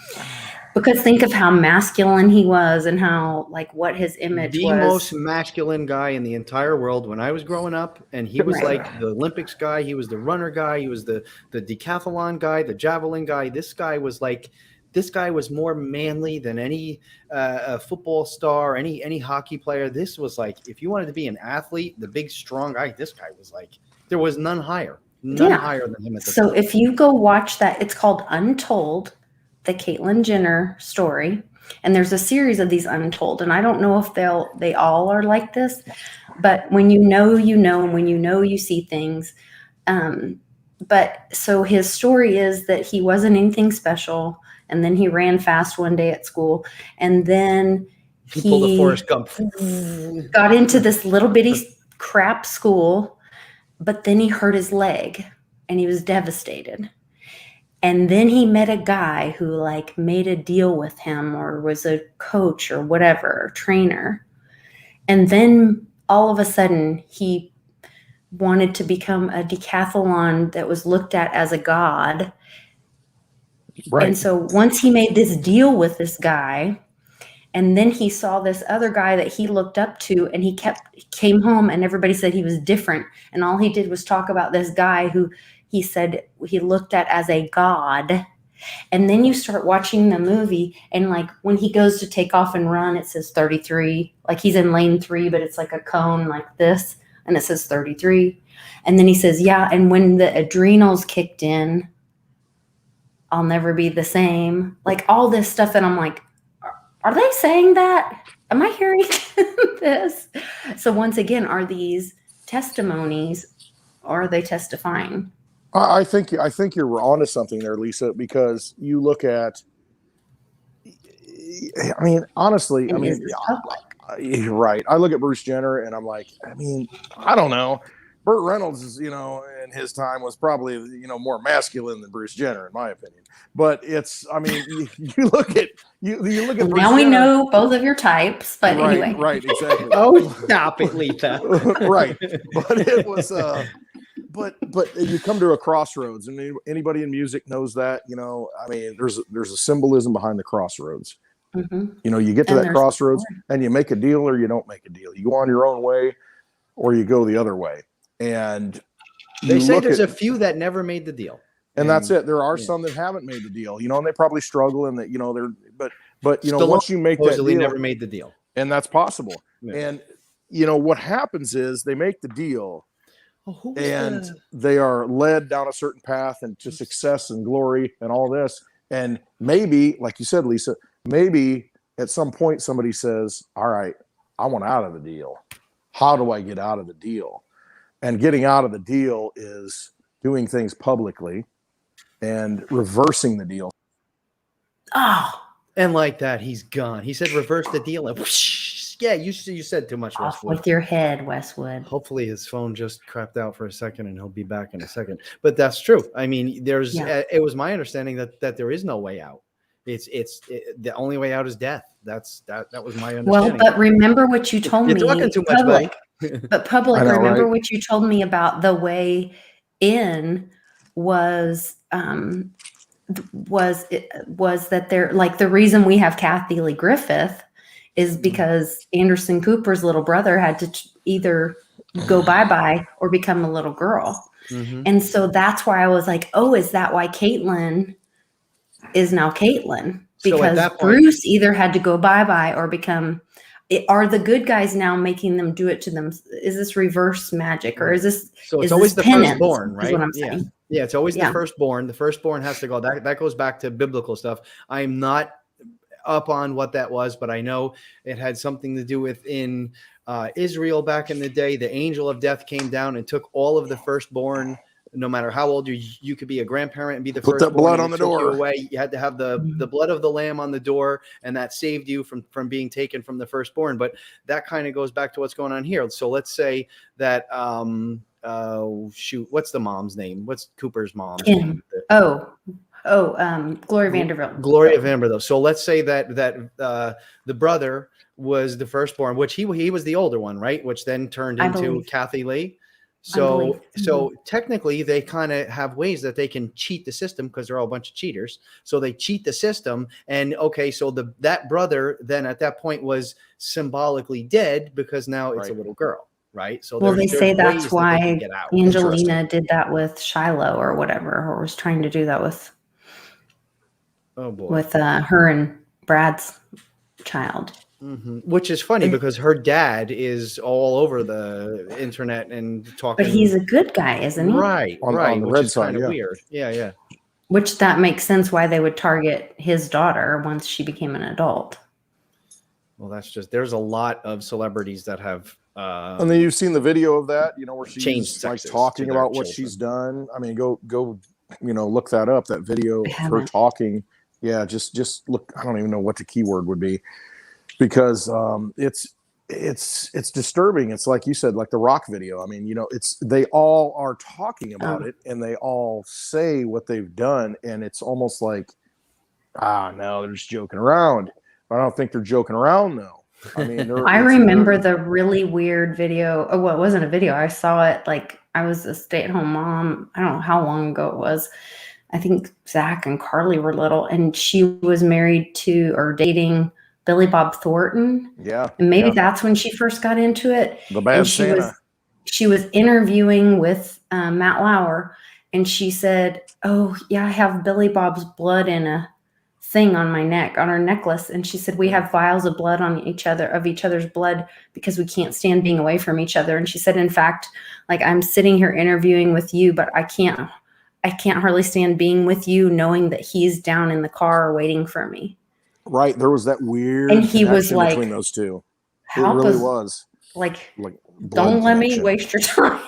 Because think of how masculine he was and how, like, what his image was. The most masculine guy in the entire world when I was growing up. And he was like the Olympics guy. He was the runner guy. He was the decathlon guy, the javelin guy. This guy was more manly than any football star, any hockey player. This was like, if you wanted to be an athlete, the big, strong guy, this guy was like, there was none higher higher than him at the time. So if you go watch that, it's called Untold, the Caitlyn Jenner story. And there's a series of these Untold. And I don't know if they all are like this, but when you know, and when you see things. But so his story is that he wasn't anything special. And then he ran fast one day at school. And then he pulled a Forrest Gump. Got into this little bitty crap school. But then he hurt his leg and he was devastated. And then he met a guy who like made a deal with him or was a coach or whatever, trainer. And then all of a sudden he wanted to become a decathlon that was looked at as a god. Right. And so once he made this deal with this guy, and then he saw this other guy that he looked up to, and he came home and everybody said he was different. And all he did was talk about this guy who he said he looked at as a god. And then you start watching the movie, and like when he goes to take off and run, it says 33, like he's in lane 3, but it's like a cone like this, and it says 33. And then he says, yeah, and when the adrenals kicked in, I'll never be the same. Like all this stuff. And I'm like, are they saying that? Am I hearing this? So once again, are these testimonies, or are they testifying? I think you're onto something there, Lisa, because you look at. I mean, honestly, And is this public? you're right. I look at Bruce Jenner and I'm like, I mean, I don't know. Burt Reynolds is, in his time was probably, more masculine than Bruce Jenner, in my opinion. But I mean, you look at Well, Bruce now we Jenner. know both of your types, but anyway. Right, exactly. Oh, stop it, Lita. Right, but it was, but you come to a crossroads, and anybody in music knows that. I mean, there's a symbolism behind the crossroads. Mm-hmm. You get to that crossroads and you make a deal or you don't make a deal. You go on your own way or you go the other way. And they say there's a few that never made the deal. And that's it. There are some that haven't made the deal, and they probably struggle and that, but once you make that deal, never made the deal. And that's possible. Yeah. And what happens is they make the deal and they are led down a certain path and to success and glory and all this. And maybe, like you said, Lisa, maybe at some point somebody says, all right, I want out of the deal. How do I get out of the deal? And getting out of the deal is doing things publicly and reversing the deal. Oh. And like that, he's gone. He said reverse the deal. And whoosh, yeah, you said too much, Off Westwood. with your head, Westwood. Hopefully his phone just crapped out for a second and he'll be back in a second. But that's true. I mean, it was my understanding that there is no way out. The only way out is death. That was my understanding. Well, but remember what you told me. You're talking too much, public. But public, remember right? What you told me about the way in was that there, like, the reason we have Kathy Lee Griffith is because Anderson Cooper's little brother had to either go bye-bye or become a little girl. Mm-hmm. And so that's why I was like, oh, is that why Caitlyn is now Caitlyn? Because Bruce either had to go bye-bye or become. Are the good guys now making them do it to them? Is this reverse magic, or is this? So it's always the firstborn, right? Is what I'm saying. Yeah, it's always the firstborn. The firstborn has to go. That goes back to biblical stuff. I'm not up on what that was, but I know it had something to do with in Israel back in the day. The angel of death came down and took all of the firstborn. No matter how old you could be a grandparent and be the first. Put that blood on the door. You had to have the blood of the lamb on the door, and that saved you from being taken from the firstborn. But that kind of goes back to what's going on here. So let's say that what's the mom's name? What's Cooper's mom's name? Gloria Vanderbilt. Gloria Vanderbilt. So let's say that the brother was the firstborn, which he was the older one, right? Which then turned into Kathy Lee. So technically they kind of have ways that they can cheat the system because they're all a bunch of cheaters. So they cheat the system. And so that brother then at that point was symbolically dead because now it's a little girl, right? So they say that's why Angelina did that with Shiloh or whatever, or was trying to do that with her and Brad's child. Mm-hmm. Which is funny because her dad is all over the internet and talking. But he's a good guy, isn't he? Right, on the red side, kind of weird. Yeah. Which that makes sense why they would target his daughter once she became an adult. Well, there's a lot of celebrities that have. And then you've seen the video of that, where she's like talking about what she's done. I mean, go, look that up. That video of her talking. Yeah, just look. I don't even know what the keyword would be. Because it's disturbing. It's like you said, like the Rock video. I mean, they all are talking about it and they all say what they've done, and it's almost like, no, they're just joking around. I don't think they're joking around though. I mean, I remember the really weird video. Oh, well, it wasn't a video. I saw it like I was a stay-at-home mom. I don't know how long ago it was. I think Zach and Carly were little, and she was married to or dating Billy Bob Thornton. Yeah. And maybe that's when she first got into it. The Bad Santa. She was interviewing with Matt Lauer, and she said, oh, yeah, I have Billy Bob's blood in a thing on my neck, on her necklace. And she said, we have vials of blood on each other's blood because we can't stand being away from each other. And she said, in fact, like, I'm sitting here interviewing with you, but I can't hardly stand being with you knowing that he's down in the car waiting for me. Right, there was that weird and he was like, between those two. It really was like don't let me connection. waste your time.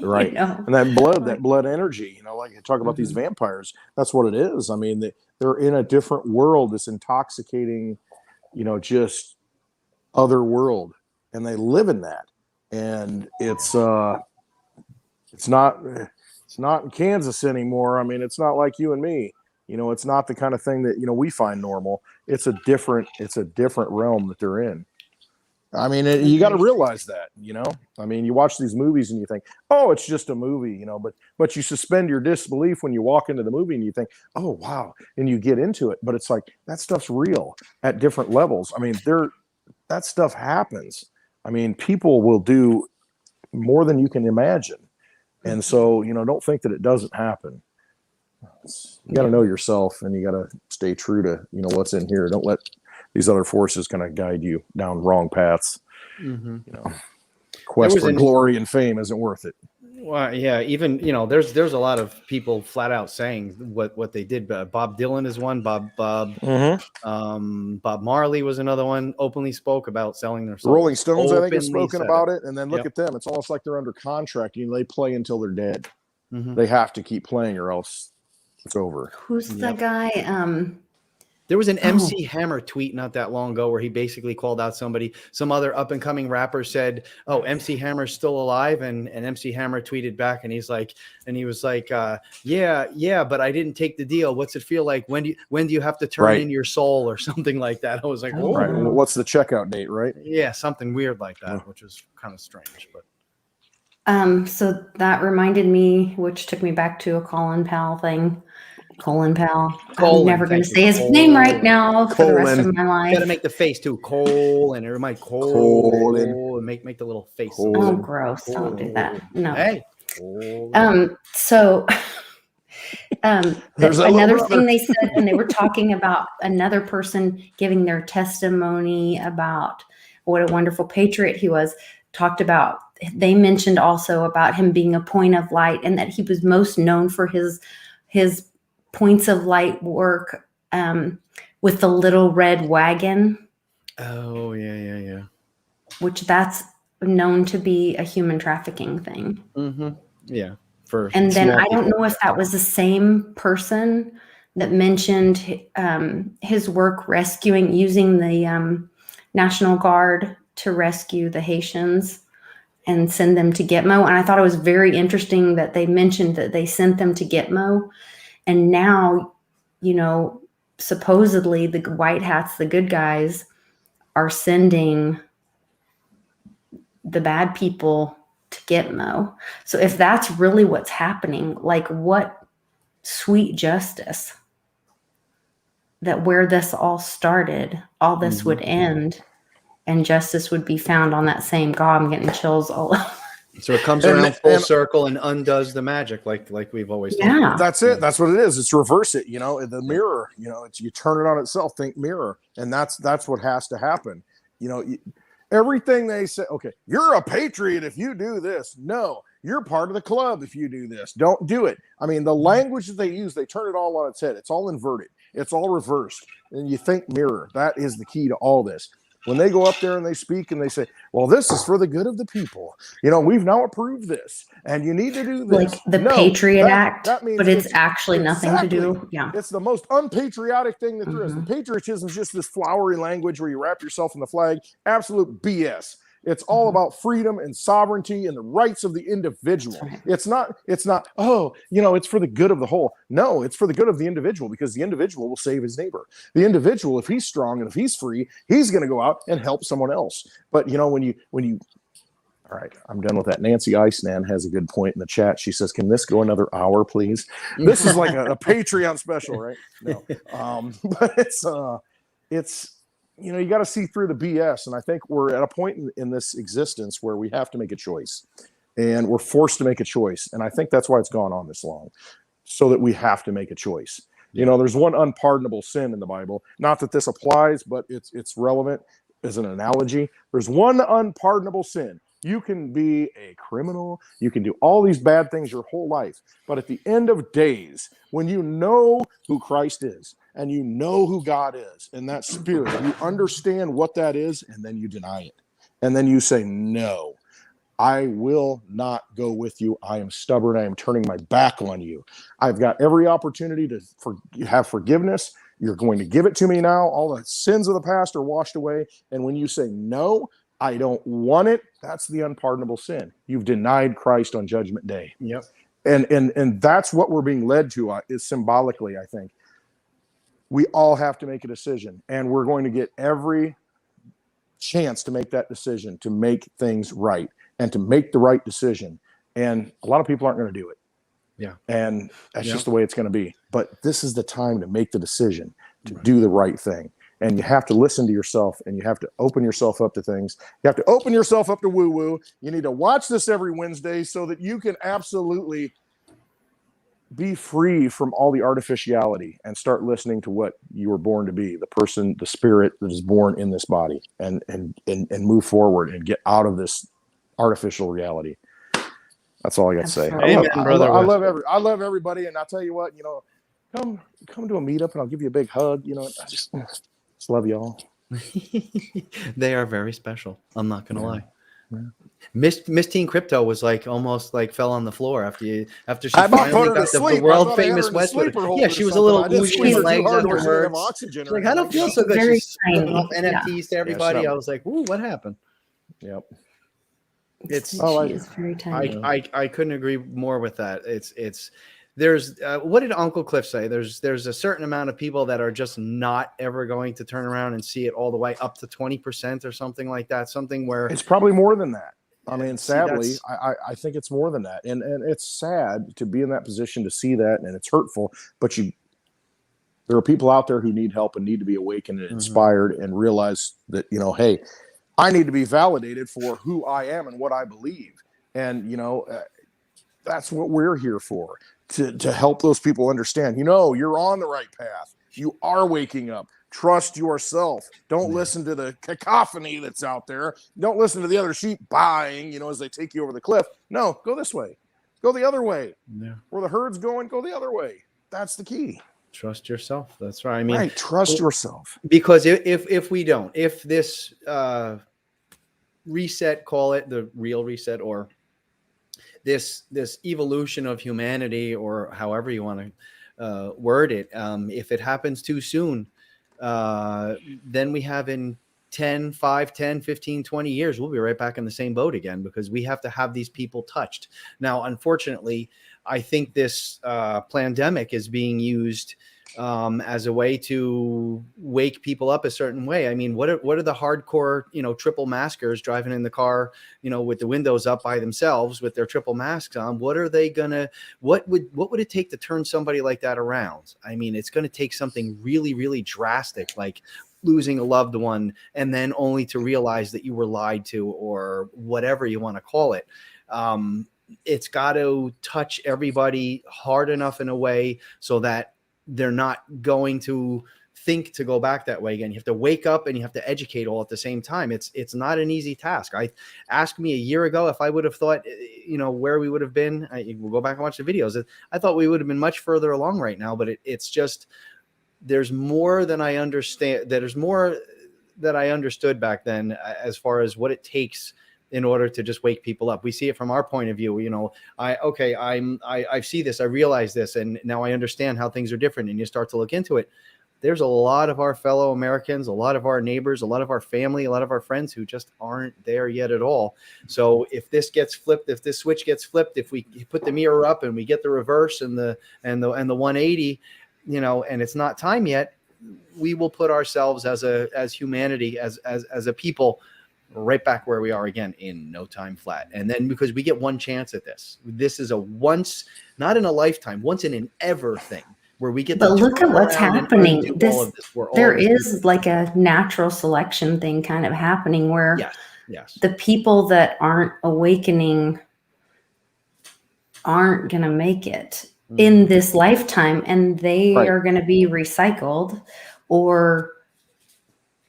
Right. You know? And that blood energy, like you talk about these vampires, that's what it is. I mean, they're in a different world, this intoxicating, just other world, and they live in that. And it's not in Kansas anymore. I mean, it's not like you and me. It's not the kind of thing that, we find normal. It's a different realm that they're in. I mean, you got to realize that, I mean, you watch these movies and you think, oh, it's just a movie, but you suspend your disbelief when you walk into the movie and you think, oh, wow. And you get into it, but it's like, that stuff's real at different levels. I mean, that stuff happens. I mean, people will do more than you can imagine. And so, don't think that it doesn't happen. You got to know yourself, and you got to stay true to, what's in here. Don't let these other forces kind of guide you down wrong paths. Quest for glory and fame isn't worth it. Well, yeah, even there's a lot of people flat out saying what they did. Bob Dylan is one. Bob Marley was another one. Openly spoke about selling their souls. Rolling Stones, I think, have spoken about it. And then look at them; it's almost like they're under contract. They play until they're dead. They have to keep playing, or else it's over. Who's the guy? There was an MC Hammer tweet not that long ago where he basically called out some other up and coming rapper said, "Oh, MC Hammer's still alive," and MC Hammer tweeted back and he was like, yeah, but I didn't take the deal. What's it feel like? When do you have to turn in your soul or something like that? I was like, oh, right. Well, what's the checkout date, right? Yeah, something weird like that, which was kind of strange, but. So that reminded me, which took me back to a Colin Powell thing. Colin Powell. I'm never going to say his name right now for the rest of my life. You got to make the face too. Colin. It reminds Colin. Make the little face. Oh, gross! Don't do that. No. Hey. So. Another thing they said when they were talking about another person giving their testimony about what a wonderful patriot he was, they mentioned also about him being a point of light, and that he was most known for his points of light work with the little red wagon. Oh, yeah. Which that's known to be a human trafficking thing. Yeah. And then I don't know if that was the same person that mentioned his work using the National Guard to rescue the Haitians and send them to Gitmo. And I thought it was very interesting that they mentioned that they sent them to Gitmo. And now, supposedly the white hats, the good guys, are sending the bad people to Gitmo. So if that's really what's happening, like what sweet justice that where this all started, all this would end and justice would be found on that same God. I'm getting chills all over. So it comes around full circle and undoes the magic, like we've always done. Yeah. That's it. That's what it is. It's reverse it. The mirror. You turn it on itself. Think mirror, and that's what has to happen. Everything they say. Okay, you're a patriot if you do this. No, you're part of the club if you do this. Don't do it. I mean, the language that they use, they turn it all on its head. It's all inverted. It's all reversed. And you think mirror. That is the key to all this. When they go up there and they speak and they say, well, this is for the good of the people. We've now approved this and you need to do this. Like the Patriot Act, that means but it's actually nothing to do. Yeah. It's the most unpatriotic thing that there is. The patriotism is just this flowery language where you wrap yourself in the flag. Absolute BS. It's all about freedom and sovereignty and the rights of the individual. Right. It's not, it's for the good of the whole. No, it's for the good of the individual, because the individual will save his neighbor. The individual, if he's strong and if he's free, he's going to go out and help someone else. But when you all right, I'm done with that. Nancy Icenan has a good point in the chat. She says, can this go another hour, please? This is like a Patreon special, right? No. But it's, you got to see through the BS. And I think we're at a point in this existence where we have to make a choice, and we're forced to make a choice. And I think that's why it's gone on this long, so that we have to make a choice. There's one unpardonable sin in the Bible. Not that this applies, but it's relevant as an analogy. There's one unpardonable sin. You can be a criminal. You can do all these bad things your whole life. But at the end of days, when you know who Christ is and you know who God is and that spirit, you understand what that is, and then you deny it. And then you say, no, I will not go with you. I am stubborn. I am turning my back on you. I've got every opportunity to have forgiveness. You're going to give it to me now. All the sins of the past are washed away. And when you say, no, I don't want it, that's the unpardonable sin. You've denied Christ on Judgment Day. Yep. And that's what we're being led to, is symbolically, I think. We all have to make a decision, and we're going to get every chance to make that decision, to make things right and to make the right decision. And a lot of people aren't going to do it. Yeah. And that's just the way it's going to be. But this is the time to make the decision, to do the right thing. And you have to listen to yourself, and you have to open yourself up to things. You have to open yourself up to woo-woo. You need to watch this every Wednesday so that you can absolutely be free from all the artificiality and start listening to what you were born to be, the person, the spirit that is born in this body, and move forward and get out of this artificial reality. That's all I got to say. I love everybody. And I'll tell you what, come to a meetup and I'll give you a big hug. I just love y'all. They are very special. I'm not going to lie. Yeah. Miss Teen Crypto was almost fell on the floor after she I finally got the world famous Westwood. Yeah, she was a little loose in legs afterwards. She's like, I don't feel so good. She's giving off NFTs to everybody. I was like, ooh, what happened? Yep. She is very tiny. I couldn't agree more with that. There's what did Uncle Cliff say? There's a certain amount of people that are just not ever going to turn around and see it all the way up to 20% or something like that. Something where it's probably more than that. I mean, sadly, I think it's more than that. And it's sad to be in that position to see that, and it's hurtful, but there are people out there who need help and need to be awakened and inspired and realize that, hey, I need to be validated for who I am and what I believe. And, that's what we're here for, to help those people understand, you're on the right path. You are waking up. Trust yourself. Don't listen to the cacophony that's out there. Don't listen to the other sheep buying, as they take you over the cliff. No, go this way. Go the other way. Yeah. Where the herd's going, go the other way. That's the key. Trust yourself. That's right. I mean, trust yourself. Because if we don't, if this reset, call it the real reset, or this evolution of humanity, or however you want to word it, if it happens too soon, then we have in 5, 10, 15, 20 years, we'll be right back in the same boat again, because we have to have these people touched. Now, unfortunately, I think this pandemic is being used as a way to wake people up a certain way. I mean, what are the hardcore, triple maskers driving in the car, with the windows up by themselves with their triple masks on? What are they gonna? What would it take to turn somebody like that around? I mean, it's going to take something really, really drastic, like losing a loved one, and then only to realize that you were lied to, or whatever you want to call it. It's got to touch everybody hard enough in a way so that they're not going to think to go back that way again. You have to wake up and you have to educate all at the same time. It's not an easy task. Asked me a year ago if I would have thought, where we would have been. We'll go back and watch the videos. I thought we would have been much further along right now, but it's just, there's more than I understand. There's more that I understood back then as far as what it takes in order to just wake people up. We see it from our point of view. I see this, I realize this, and now I understand how things are different. And you start to look into it. There's a lot of our fellow Americans, a lot of our neighbors, a lot of our family, a lot of our friends who just aren't there yet at all. So if this gets flipped, if this switch gets flipped, if we put the mirror up and we get the reverse and the 180, and it's not time yet, we will put ourselves as humanity, as a people, right back where we are again in no time flat. And then, because we get one chance at this is a once, not in a lifetime, once in an ever thing, where we get. But look at what's happening. There is like a natural selection thing kind of happening where yes, the people that aren't awakening aren't going to make it in this lifetime, and they are going to be recycled or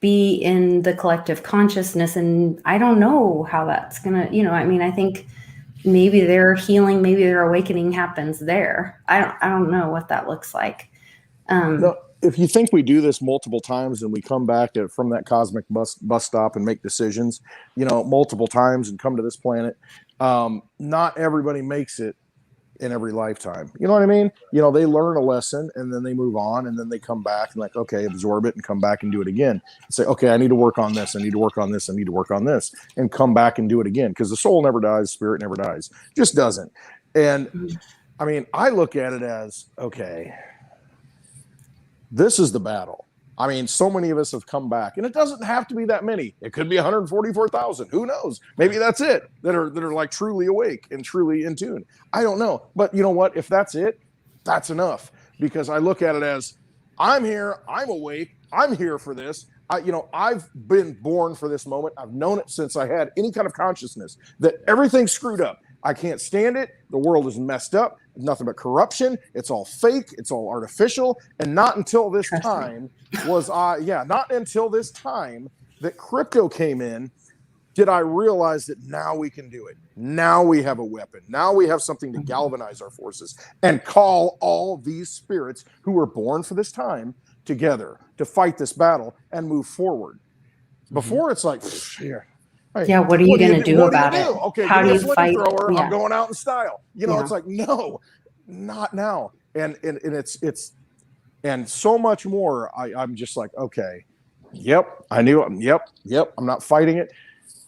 be in the collective consciousness. And I don't know how that's gonna, I think maybe their healing, maybe their awakening happens there. I don't know what that looks like. No, if you think we do this multiple times and we come back from that cosmic bus stop and make decisions, multiple times and come to this planet, not everybody makes it in every lifetime. You know what I mean? They learn a lesson and then they move on, and then they come back and like, okay, absorb it and come back and do it again. And say, okay, I need to work on this. I need to work on this. I need to work on this, and come back and do it again. Because the soul never dies. Spirit never dies. Just doesn't. And I mean, I look at it as, okay, this is the battle. I mean, so many of us have come back, and it doesn't have to be that many. It could be 144,000. Who knows? Maybe that's it, that are like truly awake and truly in tune. I don't know. But you know what? If that's it, that's enough, because I look at it as, I'm here, I'm awake, I'm here for this. I've been born for this moment. I've known it since I had any kind of consciousness, that everything's screwed up. I can't stand it. The world is messed up. Nothing but corruption. It's all fake. It's all artificial. And not until this time not until this time that crypto came in, did I realize that now we can do it. Now we have a weapon. Now we have something to galvanize our forces and call all these spirits who were born for this time together to fight this battle and move forward. Before it's like, here. Hey, yeah, what are you going to do about it? Okay, how do you fight? Yeah. I'm going out in style. It's like, no, not now. And it's and so much more. I'm just like, okay, yep, I knew it. Yep, I'm not fighting it.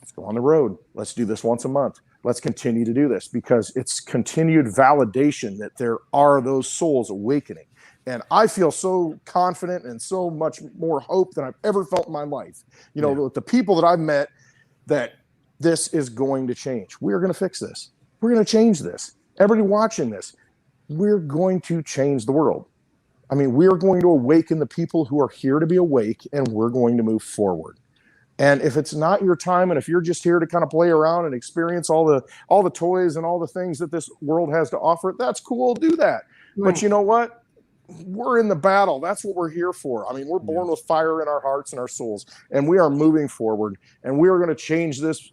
Let's go on the road. Let's do this once a month. Let's continue to do this, because it's continued validation that there are those souls awakening. And I feel so confident and so much more hope than I've ever felt in my life. The people that I've met, that this is going to change. We're going to fix this. We're going to change this. Everybody watching this, we're going to change the world. I mean, we're going to awaken the people who are here to be awake, and we're going to move forward. And if it's not your time, and if you're just here to kind of play around and experience all the toys and all the things that this world has to offer, that's cool. Do that. Right. But you know what? We're in the battle. That's what we're here for. I mean, we're born with fire in our hearts and our souls, and we are moving forward, and we are going to change this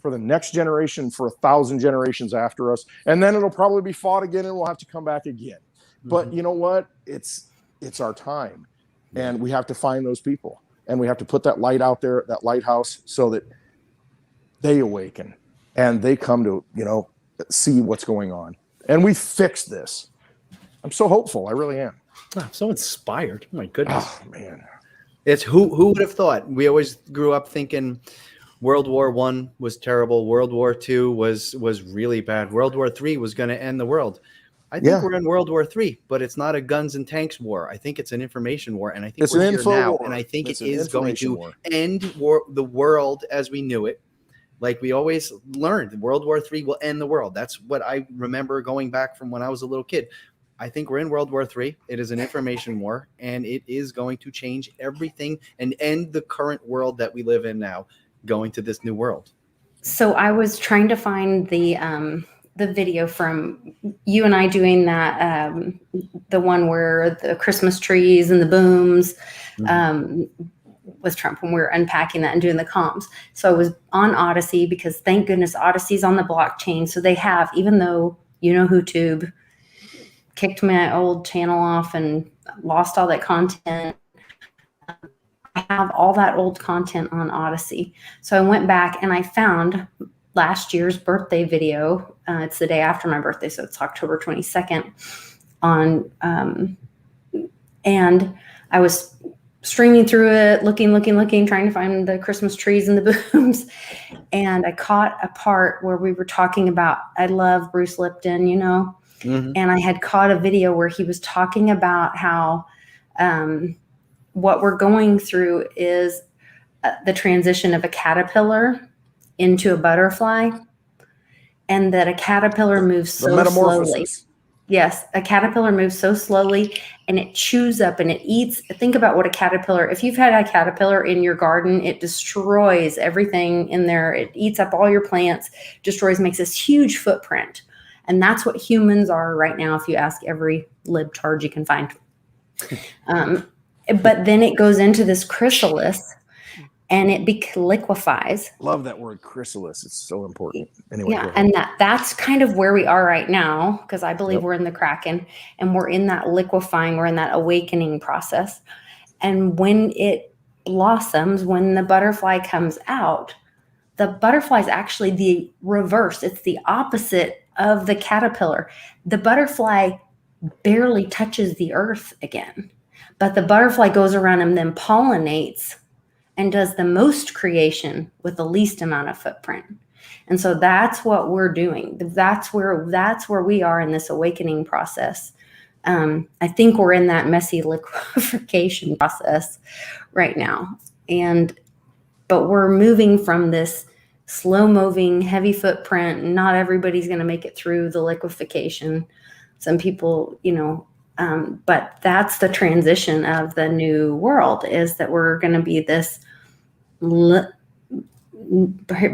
for the next generation, for 1,000 generations after us. And then it'll probably be fought again, and we'll have to come back again. But you know what? It's our time, and we have to find those people, and we have to put that light out there, that lighthouse, so that they awaken and they come to, see what's going on, and we fix this. I'm so hopeful. I really am. I'm so inspired. Oh my goodness. Oh man. It's who would have thought? We always grew up thinking World War I was terrible. World War II was really bad. World War III was going to end the world. I think we're in World War III, but it's not a guns and tanks war. I think it's an information war, and I think it's we're an here info now. war. And I think it's it is going to end the world as we knew it. Like we always learned, World War III will end the world. That's what I remember going back from when I was a little kid. I think we're in World War III. It is an information war, and it is going to change everything and end the current world that we live in now, going to this new world. So I was trying to find the video from you and I doing that, the one where the Christmas trees and the booms with Trump, when we were unpacking that and doing the comms. So I was on Odyssey, because thank goodness Odyssey's on the blockchain. So they have, even though YouTube kicked my old channel off and lost all that content, I have all that old content on Odyssey. So I went back and I found last year's birthday video. It's the day after my birthday, so it's October 22nd. And I was streaming through it, looking, trying to find the Christmas trees and the booms. And I caught a part where we were talking about, I love Bruce Lipton, and I had caught a video where he was talking about how what we're going through is the transition of a caterpillar into a butterfly, and that a caterpillar moves so slowly. Yes, a caterpillar moves so slowly, and it chews up and it eats. Think about what a caterpillar, if you've had a caterpillar in your garden, it destroys everything in there. It eats up all your plants, destroys, makes this huge footprint. And that's what humans are right now, if you ask every libtard you can find. But then it goes into this chrysalis, and it liquefies. Love that word, chrysalis. It's so important. Anyway, Yeah, and that's kind of where we are right now, because I believe we're in the Kraken, and we're in that liquefying, we're in that awakening process. And when it blossoms, when the butterfly comes out, the butterfly is actually the reverse. It's the opposite of the caterpillar. The butterfly barely touches the earth again, but the butterfly goes around and then pollinates and does the most creation with the least amount of footprint. And so that's what we're doing. That's where we are in this awakening process. I think we're in that messy liquefaction process right now. But we're moving from this slow moving, heavy footprint. Not everybody's going to make it through the liquefaction. Some people, but that's the transition of the new world, is that we're going to be this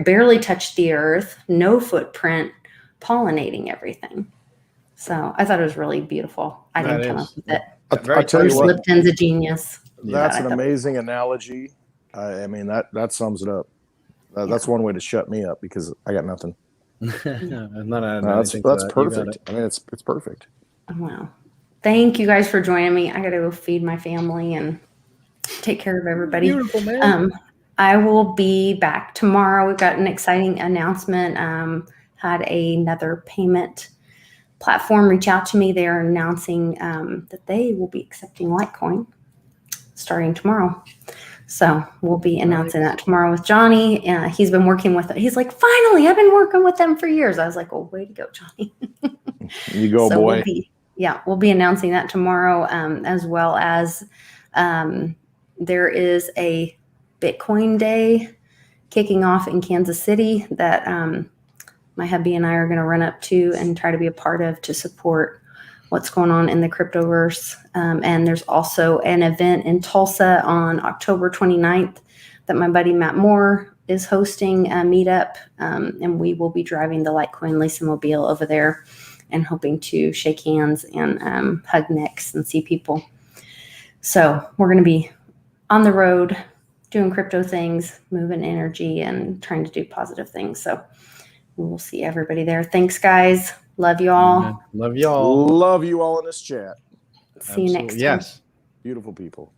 barely touch the earth, no footprint, pollinating everything. So I thought it was really beautiful. I didn't come up with it. I tell you what, Lipton's a genius. That's an amazing analogy. I mean, that sums it up. That's one way to shut me up, because I got nothing. That's perfect. I mean, it's perfect. Wow. Thank you guys for joining me. I got to go feed my family and take care of everybody. Beautiful, man. I will be back tomorrow. We've got an exciting announcement. Had another payment platform reach out to me. They're announcing that they will be accepting Litecoin starting tomorrow. So we'll be announcing that tomorrow with Johnny. He's been working with it. He's like, finally, I've been working with them for years. I was like, well, way to go, Johnny. You go, so boy. We'll be announcing that tomorrow, as well as there is a Bitcoin Day kicking off in Kansas City that my hubby and I are going to run up to and try to be a part of, to support what's going on in the cryptoverse. And there's also an event in Tulsa on October 29th that my buddy Matt Moore is hosting a meetup. And we will be driving the Litecoin Lisa Mobile over there and hoping to shake hands and hug necks and see people. So we're going to be on the road doing crypto things, moving energy, and trying to do positive things. So we'll see everybody there. Thanks, guys. Love you all. Love y'all. Love you all in this chat. See you next time. Yes. Beautiful people.